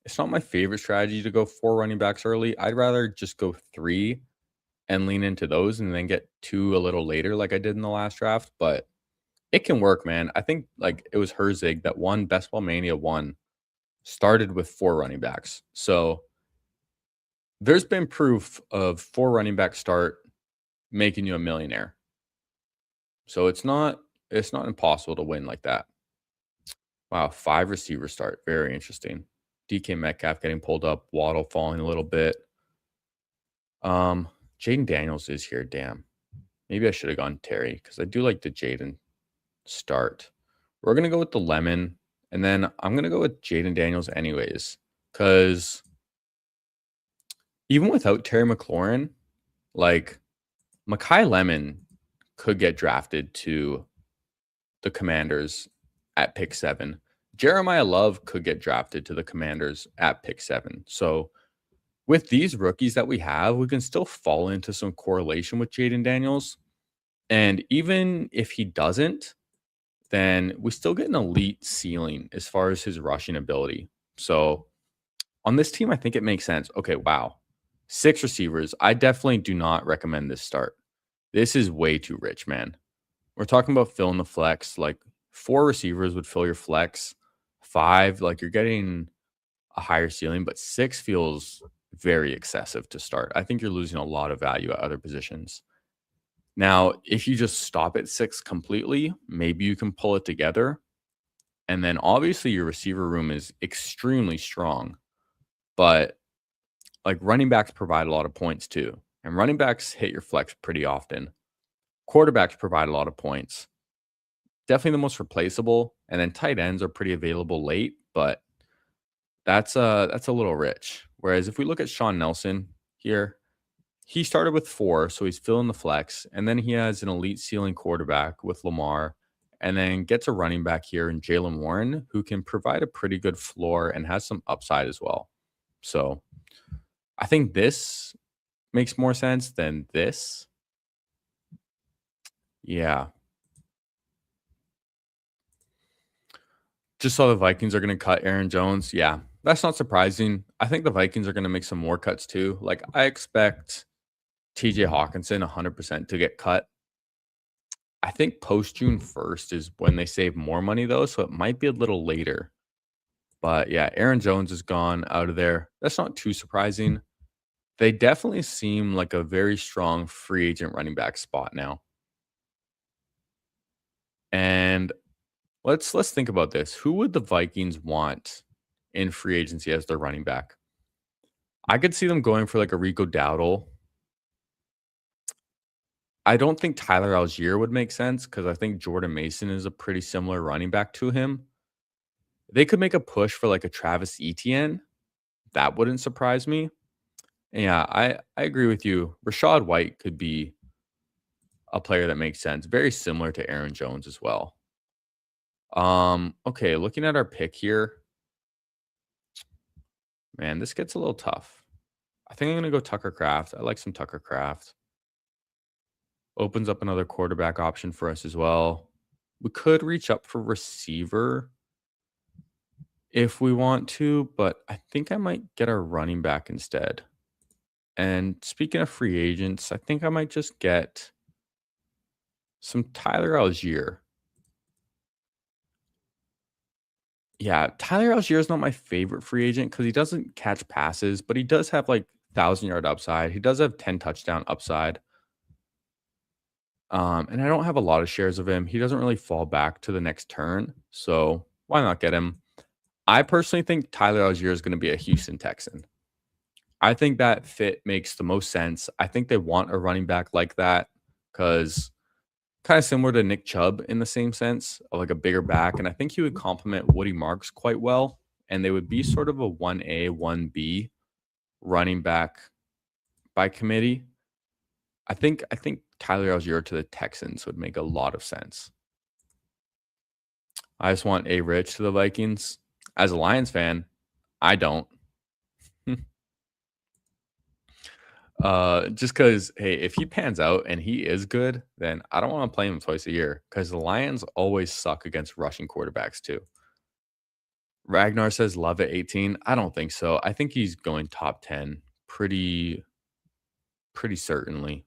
It's not my favorite strategy to go 4 running backs early. I'd rather just go 3 and lean into those and then get 2 a little later like I did in the last draft, but it can work, man. I think, like, it was Herzig that won Best Ball Mania 1 started with 4 running backs. So there's been proof of 4 running back start making you a millionaire. So it's not impossible to win like that. Wow, 5 receiver start. Very interesting. DK Metcalf getting pulled up, Waddle falling a little bit. Jaden Daniels is here. Damn. Maybe I should have gone Terry because I do like the Jaden start. We're gonna go with the Lemon, and then I'm gonna go with Jaden Daniels anyways, because even without Terry McLaurin, like, Mekhi Lemon could get drafted to the Commanders at pick 7. Jeremiah Love could get drafted to the Commanders at pick 7. So with these rookies that we have, we can still fall into some correlation with Jaden Daniels. And even if he doesn't, then we still get an elite ceiling as far as his rushing ability. So on this team, I think it makes sense. Okay, wow. 6 receivers. I definitely do not recommend this start. This is way too rich, man. We're talking about filling the flex. Like, 4 receivers would fill your flex. 5, like, you're getting a higher ceiling, but 6 feels very excessive to start. I think you're losing a lot of value at other positions. Now, if you just stop at 6 completely, maybe you can pull it together. And then obviously your receiver room is extremely strong, but, like, running backs provide a lot of points too. And running backs hit your flex pretty often. Quarterbacks provide a lot of points. Definitely the most replaceable. And then tight ends are pretty available late, but that's a little rich. Whereas if we look at Sean Nelson here, he started with 4, so he's filling the flex, and then he has an elite ceiling quarterback with Lamar, and then gets a running back here in Jalen Warren, who can provide a pretty good floor and has some upside as well. So I think this makes more sense than this. Yeah. Just saw the Vikings are going to cut Aaron Jones. Yeah, that's not surprising. I think the Vikings are going to make some more cuts too. Like, I expect TJ Hawkinson 100% to get cut. I think post June 1st is when they save more money, though. So it might be a little later. But yeah, Aaron Jones is gone out of there. That's not too surprising. They definitely seem like a very strong free agent running back spot now. And let's think about this. Who would the Vikings want in free agency as their running back? I could see them going for like a Rico Dowdle. I don't think Tyler Algier would make sense because I think Jordan Mason is a pretty similar running back to him. They could make a push for like a Travis Etienne. That wouldn't surprise me. Yeah, I agree with you. Rashad White could be a player that makes sense. Very similar to Aaron Jones as well. Okay, looking at our pick here, man, this gets a little tough. I think I'm gonna go Tucker Craft. I like some Tucker Craft. Opens up another quarterback option for us as well. We could reach up for receiver if we want to, but I think I might get our running back instead. And speaking of free agents, I think I might just get some Tyler Algier. Yeah, Tyler Algier is not my favorite free agent because he doesn't catch passes, but he does have like 1,000 yard upside. He does have 10 touchdown upside. And I don't have a lot of shares of him. He doesn't really fall back to the next turn. So why not get him? I personally think Tyler Algier is going to be a Houston Texan. I think that fit makes the most sense. I think they want a running back like that because kind of similar to Nick Chubb in the same sense of like a bigger back. And I think he would complement Woody Marks quite well. And they would be sort of a 1A, 1B running back by committee. I think Tyler Algier to the Texans would make a lot of sense. I just want A Rich to the Vikings. As a Lions fan, I don't. Just because, hey, if he pans out and he is good, then I don't want to play him twice a year because the Lions always suck against rushing quarterbacks too. Ragnar says love at 18. I don't think so. I think he's going top 10 pretty certainly.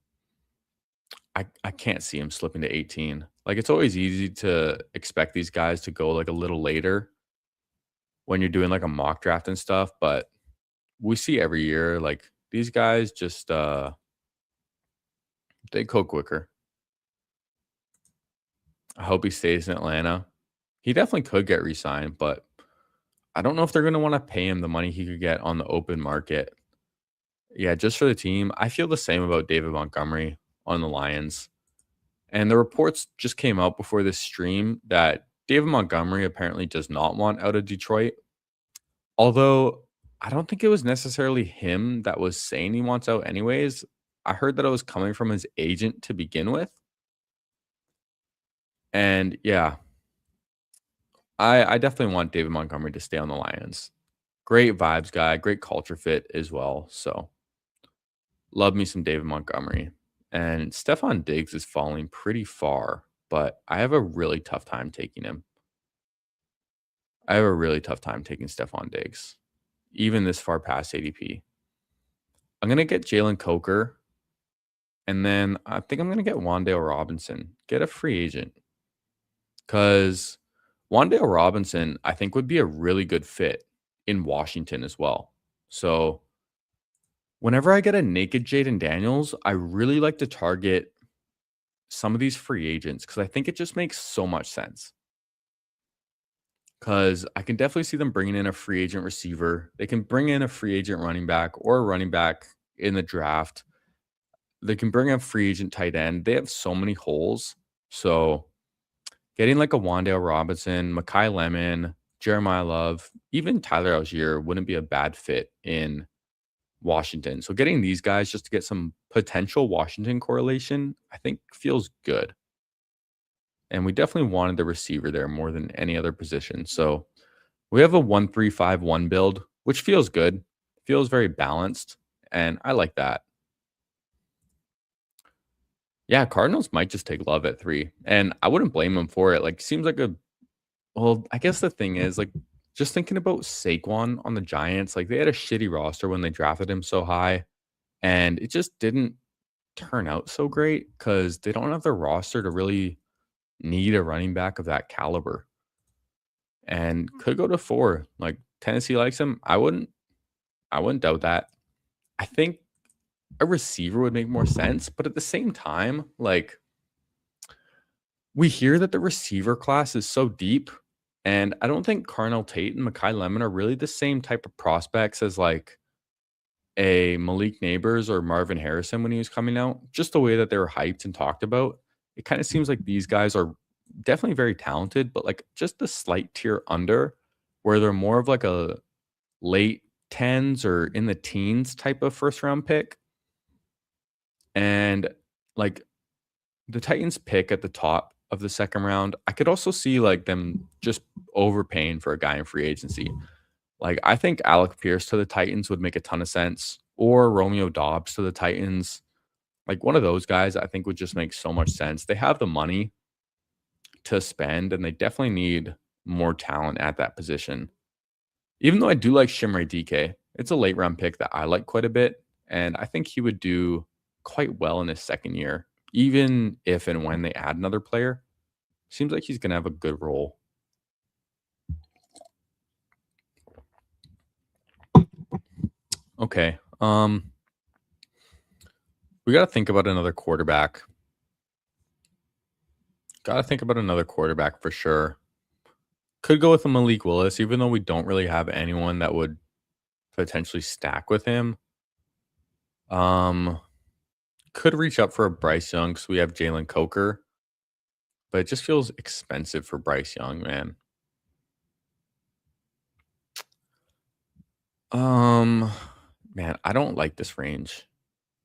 I can't see him slipping to 18. Like, it's always easy to expect these guys to go like a little later when you're doing like a mock draft and stuff, but we see every year like these guys just they go quicker. I hope he stays in Atlanta. He definitely could get re-signed, but I don't know if they're going to want to pay him the money he could get on the open market. Yeah, just for the team. I feel the same about David Montgomery on the Lions. And the reports just came out before this stream that David Montgomery apparently does not want out of Detroit. Although I don't think it was necessarily him that was saying he wants out anyways. I heard that it was coming from his agent to begin with. And yeah, I definitely want David Montgomery to stay on the Lions. Great vibes guy, great culture fit as well. So love me some David Montgomery. And Stephon Diggs is falling pretty far, but I have a really tough time taking him. I have a really tough time taking Stephon Diggs, even this far past ADP. I'm going to get Jalen Coker, and then I think I'm going to get Wan'Dale Robinson. Get a free agent. Because Wan'Dale Robinson, I think, would be a really good fit in Washington as well. So whenever I get a naked Jaden Daniels, I really like to target some of these free agents because I think it just makes so much sense. Because I can definitely see them bringing in a free agent receiver. They can bring in a free agent running back or a running back in the draft. They can bring in a free agent tight end. They have so many holes. So getting like a Wan'Dale Robinson, Mekhi Lemon, Jeremiah Love, even Tyler Algier wouldn't be a bad fit in Washington. So getting these guys just to get some potential Washington correlation, I think feels good. and we definitely wanted the receiver there more than any other position. So we have a 1-3-5-1 build, which feels good, feels very balanced, and I like that. Yeah, Cardinals might just take Love at 3, and I wouldn't blame him for it. Like, seems like a well, I guess the thing is, like, just thinking about Saquon on the Giants, like, they had a shitty roster when they drafted him so high, and it just didn't turn out so great because they don't have the roster to really need a running back of that caliber, and could go to 4. Like, Tennessee likes him. I wouldn't doubt that. I think a receiver would make more sense, but at the same time, like, we hear that the receiver class is so deep, and I don't think Carnell Tate and Mekhi Lemon are really the same type of prospects as like a Malik Neighbors or Marvin Harrison when he was coming out. Just the way that they were hyped and talked about, it kind of seems like these guys are definitely very talented, but like just a slight tier under, where they're more of like a late tens or in the teens type of first round pick. And like the Titans pick at the top of the second round, I could also see like them just overpaying for a guy in free agency. Like I think Alec Pierce to the Titans would make a ton of sense, or Romeo Dobbs to the Titans. Like one of those guys, I think would just make so much sense. They have the money to spend, and they definitely need more talent at that position. Even though I do like Shimray DK, it's a late round pick that I like quite a bit, and I think he would do quite well in his second year, even if and when they add another player. Seems like he's gonna have a good role. Okay. We gotta think about another quarterback. Gotta think about another quarterback for sure. Could go with a Malik Willis, even though we don't really have anyone that would potentially stack with him. Um, could reach up for a Bryce Young because we have Jalen Coker, but it just feels expensive for Bryce Young, man. Um, man, I don't like this range.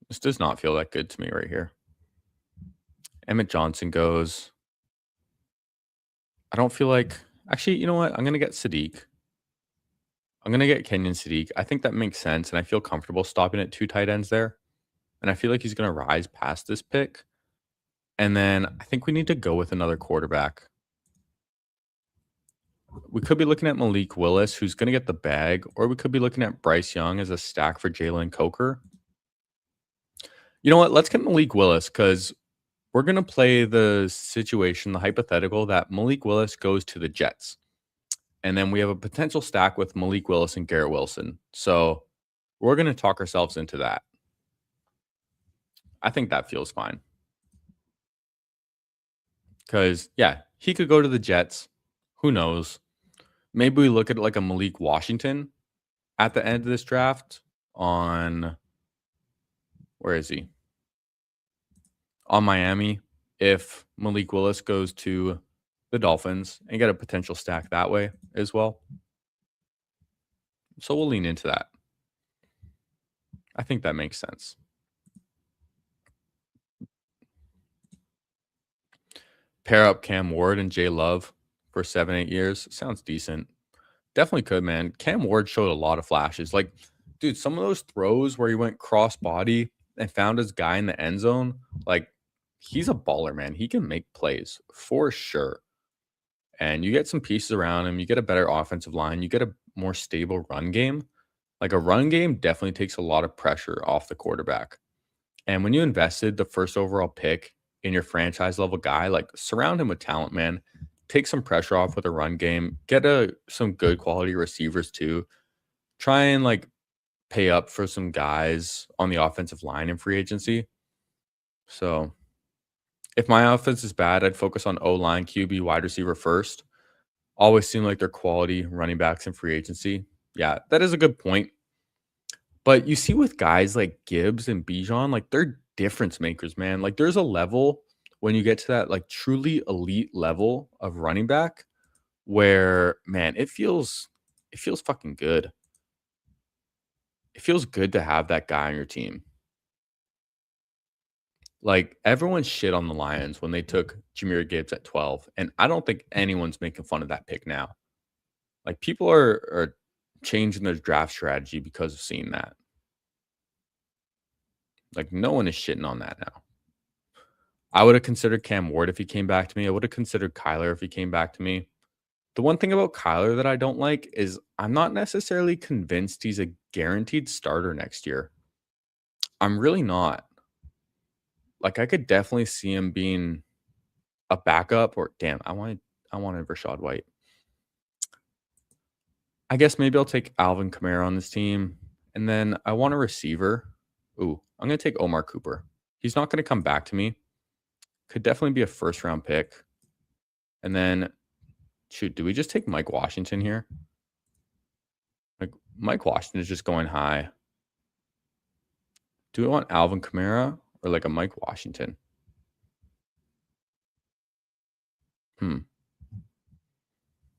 This does not feel that good to me right here. Emmett Johnson goes. I don't feel like actually, you know what? I'm gonna get Sadiq. I'm gonna get Kenyon Sadiq. I think that makes sense, and I feel comfortable stopping at 2 tight ends there. And I feel like he's gonna rise past this pick. And then I think we need to go with another quarterback. We could be looking at Malik Willis, who's gonna get the bag, or we could be looking at Bryce Young as a stack for Jalen Coker. You know what? Let's get Malik Willis because we're gonna play the situation, the hypothetical that Malik Willis goes to the Jets. And then we have a potential stack with Malik Willis and Garrett Wilson. So we're going to talk ourselves into that. I think that feels fine. Because, yeah, he could go to the Jets. Who knows? Maybe we look at like a Malik Washington at the end of this draft on, where is he? On Miami. If Malik Willis goes to the Dolphins and get a potential stack that way as well. So we'll lean into that. I think that makes sense. Pair up Cam Ward and Jay Love for 7-8 years. Sounds decent. Definitely could, man. Cam Ward showed a lot of flashes. Like, dude, some of those throws where he went cross body and found his guy in the end zone, like, he's a baller, man. He can make plays for sure. And you get some pieces around him, you get a better offensive line, you get a more stable run game. Like, a run game definitely takes a lot of pressure off the quarterback. And when you invested the first overall pick in your franchise level guy, like surround him with talent, man. Take some pressure off with a run game. Get some good quality receivers too. Try and like pay up for some guys on the offensive line in free agency. So if my offense is bad, I'd focus on O line, QB, wide receiver first. Always seem like they're quality running backs in free agency. Yeah, that is a good point. But you see with guys like Gibbs and Bijan, like they're difference makers, man. Like there's a level when you get to that like truly elite level of running back where man, it feels fucking good. It feels good to have that guy on your team. Like, everyone shit on the Lions when they took Jahmyr Gibbs at 12, and I don't think anyone's making fun of that pick now. Like, people are changing their draft strategy because of seeing that. Like, no one is shitting on that now. I would have considered Cam Ward if he came back to me. I would have considered Kyler if he came back to me. The one thing about Kyler that I don't like is I'm not necessarily convinced he's a guaranteed starter next year. I'm really not. Like, I could definitely see him being a backup or damn, I wanted Rashad White. I guess maybe I'll take Alvin Kamara on this team. And then I want a receiver. Ooh, I'm going to take Omar Cooper. He's not going to come back to me. Could definitely be a first round pick. And then, shoot, do we just take Mike Washington here? Like, Mike Washington is just going high. Do we want Alvin Kamara or like a Mike Washington?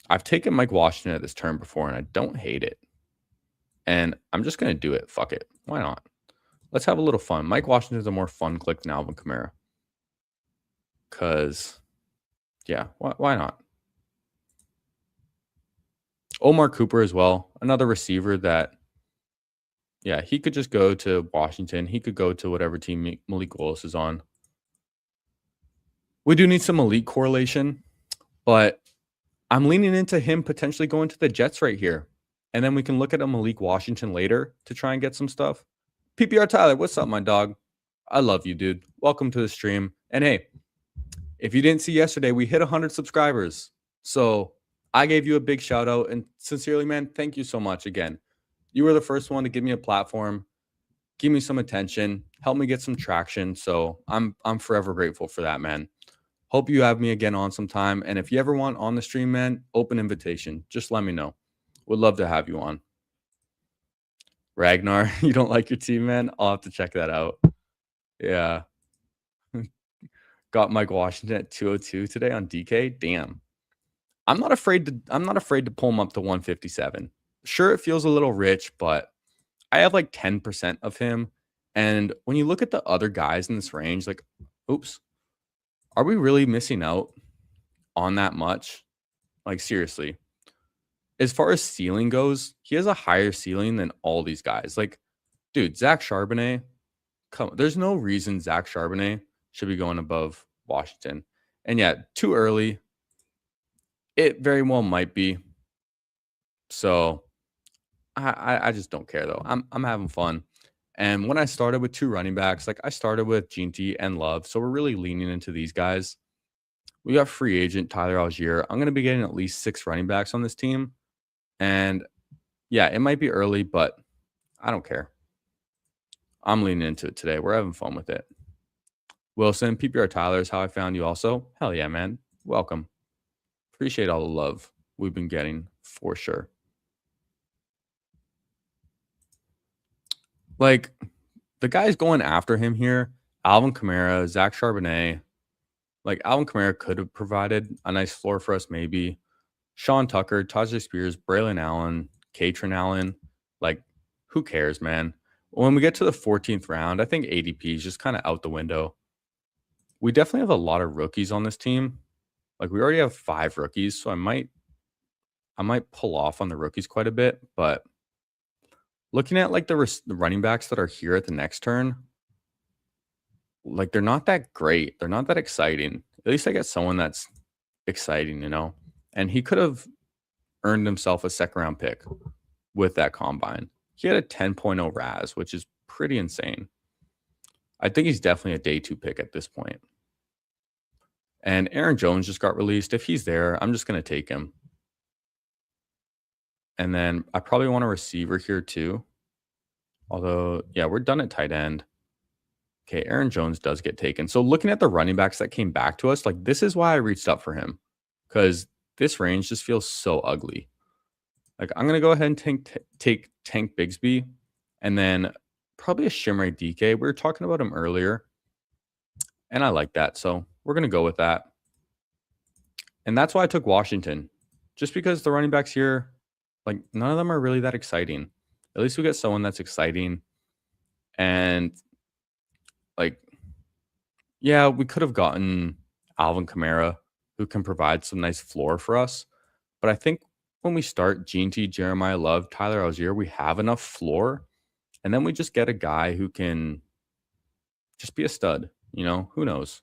I've taken Mike Washington at this turn before, and I don't hate it. And I'm just going to do it. Fuck it. Why not? Let's have a little fun. Mike Washington is a more fun click than Alvin Kamara. Because, yeah, why not? Omar Cooper as well. Another receiver that, yeah, he could just go to Washington. He could go to whatever team Malik Willis is on. We do need some elite correlation, but I'm leaning into him potentially going to the Jets right here. And then we can look at a Malik Washington later to try and get some stuff. PPR Tyler, what's up, my dog? I love you, dude. Welcome to the stream. And hey, if you didn't see yesterday, we hit 100 subscribers. So I gave you a big shout out. And sincerely, man, thank you so much again. You were the first one to give me a platform, give me some attention, help me get some traction. So I'm forever grateful for that, man. Hope you have me again on sometime. And if you ever want on the stream, man, open invitation. Just let me know. Would love to have you on. Ragnar, you don't like your team, man? I'll have to check that out. Yeah. Got Mike Washington at 202 today on DK. Damn. I'm not afraid to pull him up to 157. Sure, it feels a little rich, but I have like 10% of him. And when you look at the other guys in this range, like, oops, are we really missing out on that much? Like, seriously. As far as ceiling goes, he has a higher ceiling than all these guys. Like, dude, Zach Charbonnet, there's no reason Zach Charbonnet should be going above Washington. And yeah, too early. It very well might be. So I just don't care though. I'm having fun. And when I started with two running backs, like I started with Ginty and Love. So we're really leaning into these guys. We got free agent Tyler Algier. I'm going to be getting at least 6 running backs on this team. And yeah, it might be early, but I don't care. I'm leaning into it today. We're having fun with it. Wilson, PPR Tyler is how I found you also. Hell yeah, man. Welcome. Appreciate all the love we've been getting for sure. Like, the guys going after him here, Alvin Kamara, Zach Charbonnet. Like, Alvin Kamara could have provided a nice floor for us, maybe. Sean Tucker, Tajay Spears, Braylon Allen, Katrin Allen. Like, who cares, man? When we get to the 14th round, I think ADP is just kind of out the window. We definitely have a lot of rookies on this team. Like, we already have 5 rookies, so I might pull off on the rookies quite a bit. But looking at like the running backs that are here at the next turn, like they're not that great. They're not that exciting. At least I get someone that's exciting, you know? And he could have earned himself a second round pick with that combine. He had a 10.0 RAS, which is pretty insane. I think he's definitely a day 2 pick at this point. And Aaron Jones just got released. If he's there, I'm just going to take him. And then I probably want a receiver here too. Although, yeah, we're done at tight end. Okay, Aaron Jones does get taken. So looking at the running backs that came back to us, like this is why I reached up for him. Because this range just feels so ugly. Like I'm going to go ahead and take Tank Bigsby. And then probably a Shimmery DK. We were talking about him earlier. And I like that. So we're going to go with that. And that's why I took Washington. Just because the running backs here, like none of them are really that exciting. At least we get someone that's exciting. And like, Yeah, we could have gotten Alvin Kamara, who can provide some nice floor for us. But I think when we start G&T, Jeremiah Love, Tyler Algier, we have enough floor. And then we just get a guy who can just be a stud. You know, who knows?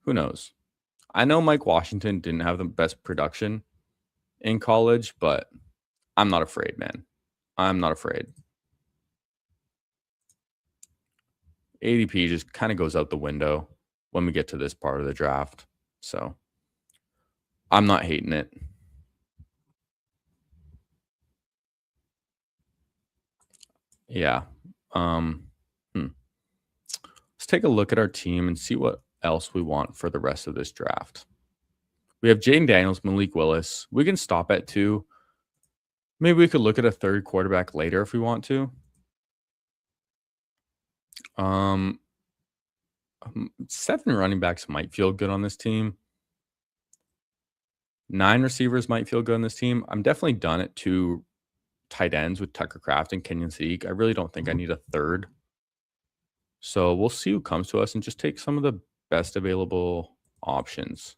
Who knows? I know Mike Washington didn't have the best production in college, but I'm not afraid, man. I'm not afraid. ADP just kind of goes out the window when we get to this part of the draft. So I'm not hating it. Yeah. Um, Let's take a look at our team and see what else we want for the rest of this draft. We have Jaden Daniels, Malik Willis. We can stop at 2. Maybe we could look at a third quarterback later if we want to. 7 running backs might feel good on this team. 9 receivers might feel good on this team. I'm definitely done at 2 tight ends with Tucker Kraft and Kenyon Sadiq. I really don't think I need a third. So we'll see who comes to us and just take some of the best available options.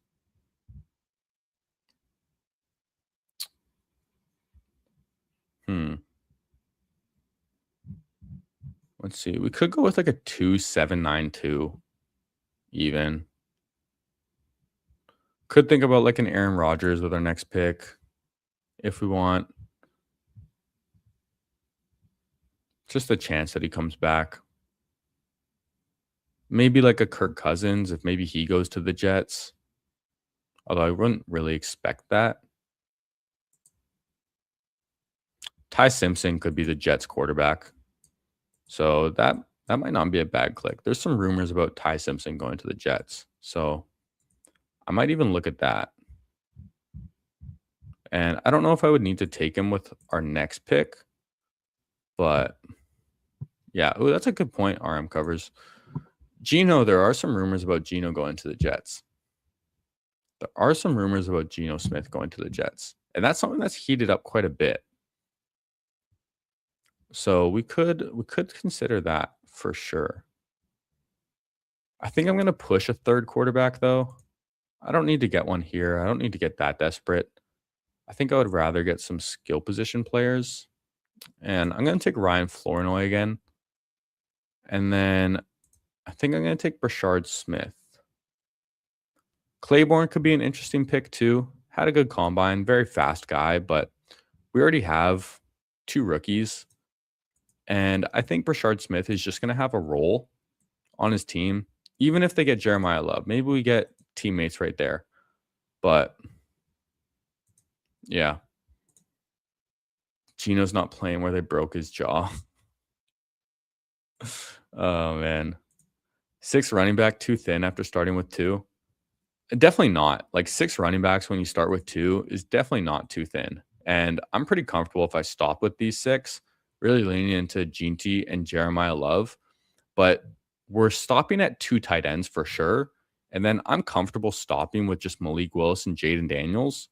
Let's see. We could go with like a 2-7-9-2 even. Could think about like an Aaron Rodgers with our next pick if we want. Just a chance that he comes back. Maybe like a Kirk Cousins if maybe he goes to the Jets. Although I wouldn't really expect that. Ty Simpson could be the Jets quarterback. So that might not be a bad click. There's some rumors about Ty Simpson going to the Jets. So I might even look at that. And I don't know if I would need to take him with our next pick. But yeah, oh, that's a good point. RM covers. Geno, there are some rumors about Geno going to the Jets. There are some rumors about Geno Smith going to the Jets. And that's something that's heated up quite a bit. So we could consider that for sure. I think I'm going to push a third quarterback though. I don't need to get one here. I don't need to get that desperate. I think I would rather get some skill position players. And I'm going to take Ryan Flournoy again. And then I think I'm going to take Brashard Smith. Claiborne could be an interesting pick too. Had a good combine, very fast guy, but we already have 2 rookies. And I think Brashard Smith is just going to have a role on his team, even if they get Jeremiah Love. Maybe we get teammates right there. But yeah. Geno's not playing where they broke his jaw. Oh, man. 6 running back, too thin after starting with 2. Definitely not. Like 6 running backs when you start with 2 is definitely not too thin. And I'm pretty comfortable if I stop with these 6, really leaning into G&T and Jeremiah Love. But we're stopping at 2 tight ends for sure. And then I'm comfortable stopping with just Malik Willis and Jaden Daniels.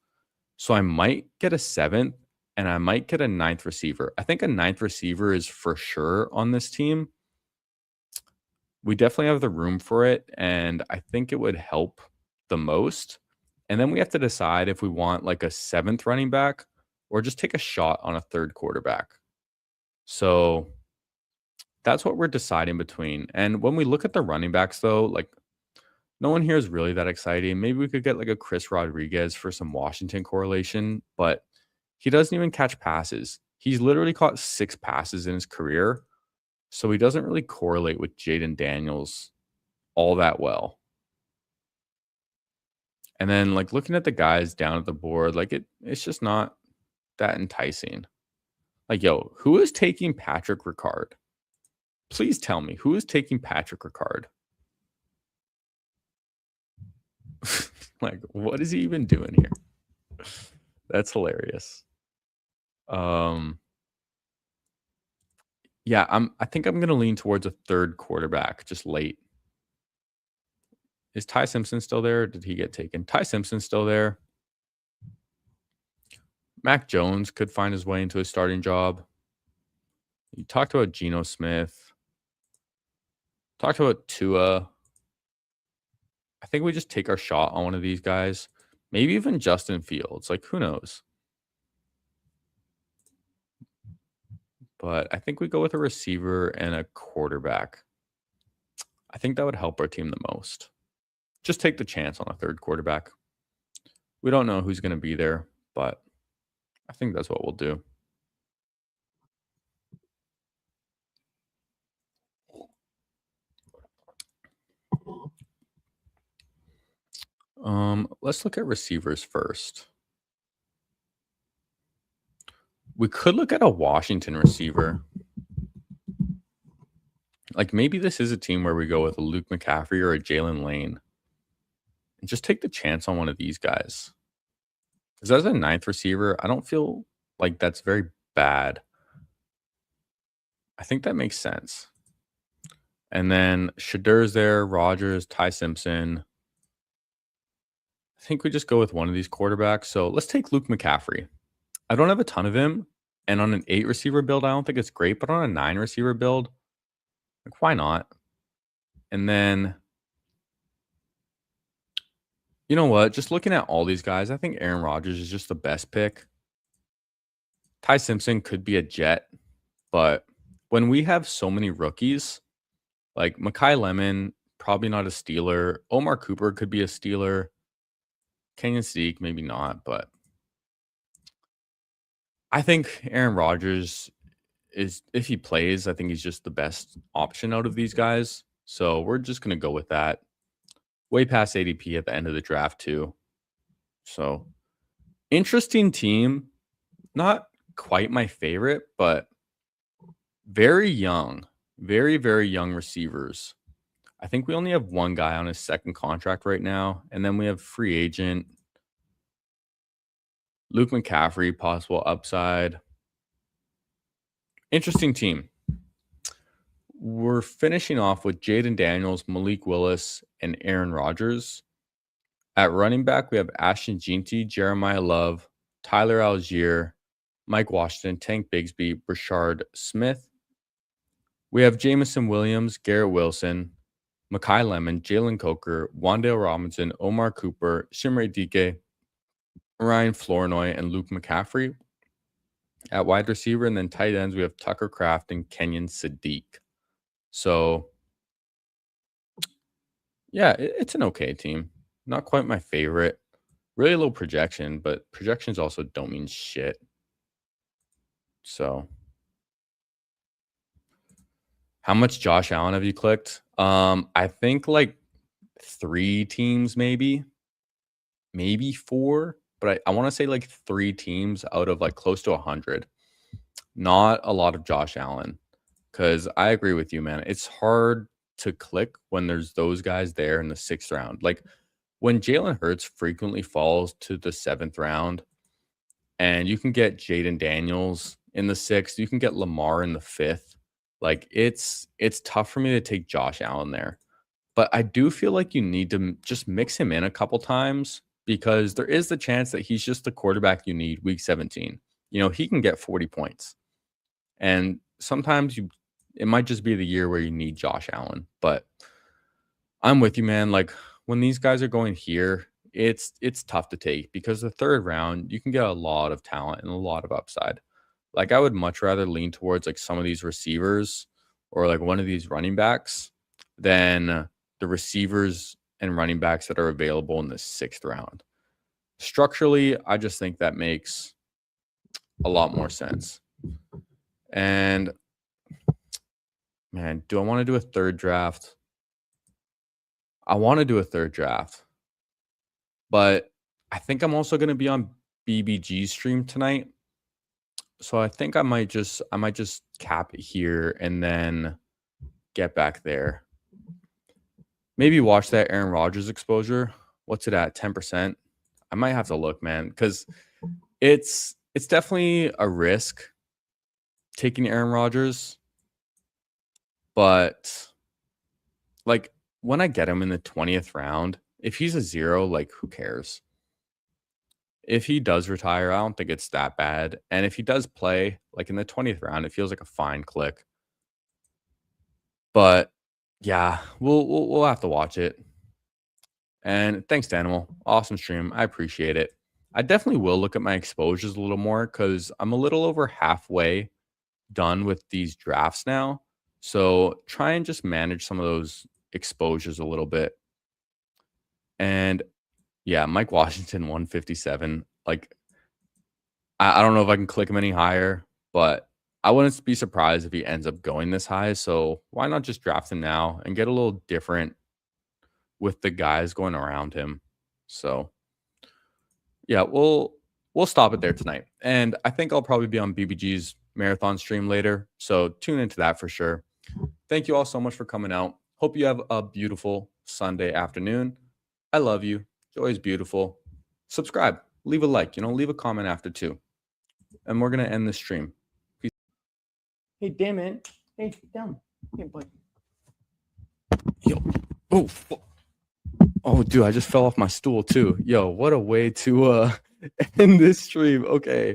So I might get a 7th and I might get a 9th receiver. I think a 9th receiver is for sure on this team. We definitely have the room for it. And I think it would help the most. And then we have to decide if we want like a 7th running back or just take a shot on a 3rd quarterback. So that's what we're deciding between. And when we look at the running backs, though, like no one here is really that exciting. Maybe we could get like a Chris Rodriguez for some Washington correlation, but he doesn't even catch passes. He's literally caught 6 passes in his career. So he doesn't really correlate with Jaden Daniels all that well. And then like looking at the guys down at the board, like it's just not that enticing. Like, yo, who is taking Patrick Ricard? Please tell me, who is taking Patrick Ricard? Like, what is he even doing here? That's hilarious. Yeah, I think I'm gonna lean towards a 3rd quarterback just late. Is Ty Simpson still there? Or did he get taken? Ty Simpson's still there. Mac Jones could find his way into a starting job. You talked about Geno Smith. Talked about Tua. I think we just take our shot on one of these guys. Maybe even Justin Fields. Like, who knows? But I think we go with a receiver and a quarterback. I think that would help our team the most. Just take the chance on a third quarterback. We don't know who's going to be there, but I think that's what we'll do. Let's look at receivers first. We could look at a Washington receiver. Like maybe this is a team where we go with a Luke McCaffrey or a Jalen Lane and just take the chance on one of these guys. Because as a ninth receiver, I don't feel like that's very bad. I think that makes sense. And then Shadur's there, Rogers, Ty Simpson. I think we just go with one of these quarterbacks. So let's take Luke McCaffrey. I don't have a ton of him. And on an 8 receiver build, I don't think it's great. But on a 9 receiver build, like, why not? And then, you know what? Just looking at all these guys, I think Aaron Rodgers is just the best pick. Ty Simpson could be a Jet. But when we have so many rookies, like Mekhi Lemon, probably not a Steeler. Omar Cooper could be a Steeler. Kenyon Sneak, maybe not, but I think Aaron Rodgers is, if he plays, I think he's just the best option out of these guys. So we're just going to go with that. Way past ADP at the end of the draft, too. So interesting team. Not quite my favorite, but very young. Very, very young receivers. I think we only have one guy on his second contract right now. And then we have free agent Luke McCaffrey, possible upside. Interesting team. We're finishing off with Jaden Daniels, Malik Willis, and Aaron Rodgers. At running back, we have Ashton Jeanty, Jeremiah Love, Tyler Algier, Mike Washington, Tank Bigsby, Brashard Smith. We have Jameson Williams, Garrett Wilson, Mekhi Lemon, Jalen Coker, Wandale Robinson, Omar Cooper, Shimre Dike, Ryan Flournoy, and Luke McCaffrey. At wide receiver and then tight ends, we have Tucker Kraft and Kenyon Sadiq. So, yeah, it's an okay team. Not quite my favorite. Really low projection, but projections also don't mean shit. So, how much Josh Allen have you clicked? I think like 3 teams, maybe 4, but I want to say like 3 teams out of like close to 100. Not a lot of Josh Allen, because I agree with you, man. It's hard to click when there's those guys there in the 6th round. Like when Jalen Hurts frequently falls to the 7th round, and you can get Jaden Daniels in the 6th, you can get Lamar in the 5th. Like it's tough for me to take Josh Allen there. But I do feel like you need to just mix him in a couple times because there is the chance that he's just the quarterback you need week 17. You know, he can get 40 points. And sometimes it might just be the year where you need Josh Allen. But I'm with you, man. Like when these guys are going here, it's tough to take because the 3rd round, you can get a lot of talent and a lot of upside. Like I would much rather lean towards like some of these receivers or like one of these running backs than the receivers and running backs that are available in the 6th round. Structurally, I just think that makes a lot more sense. And man, do I want to do a 3rd draft? I want to do a 3rd draft. But I think I'm also going to be on BBG's stream tonight. So I think I might just cap it here and then get back there. Maybe watch that Aaron Rodgers exposure. What's it at? 10%. I might have to look, man, because it's definitely a risk taking Aaron Rodgers. But like when I get him in the 20th round, if he's a 0, like who cares? If he does retire, I don't think it's that bad. And if he does play, like in the 20th round, it feels like a fine click. But yeah, we'll have to watch it. And thanks, Danimal. Awesome stream. I appreciate it. I definitely will look at my exposures a little more because I'm a little over halfway done with these drafts now. So try and just manage some of those exposures a little bit. And yeah, Mike Washington 157. Like, I don't know if I can click him any higher, but I wouldn't be surprised if he ends up going this high. So why not just draft him now and get a little different with the guys going around him? So yeah, we'll stop it there tonight. And I think I'll probably be on BBG's marathon stream later. So tune into that for sure. Thank you all so much for coming out. Hope you have a beautiful Sunday afternoon. I love you. Joy is beautiful. Subscribe, leave a like, leave a comment after too. And we're going to end the stream. Peace. Hey, damn it. Hey, down. Hey, buddy. Yo. Oh, dude, I just fell off my stool too. Yo, what a way to end this stream. Okay.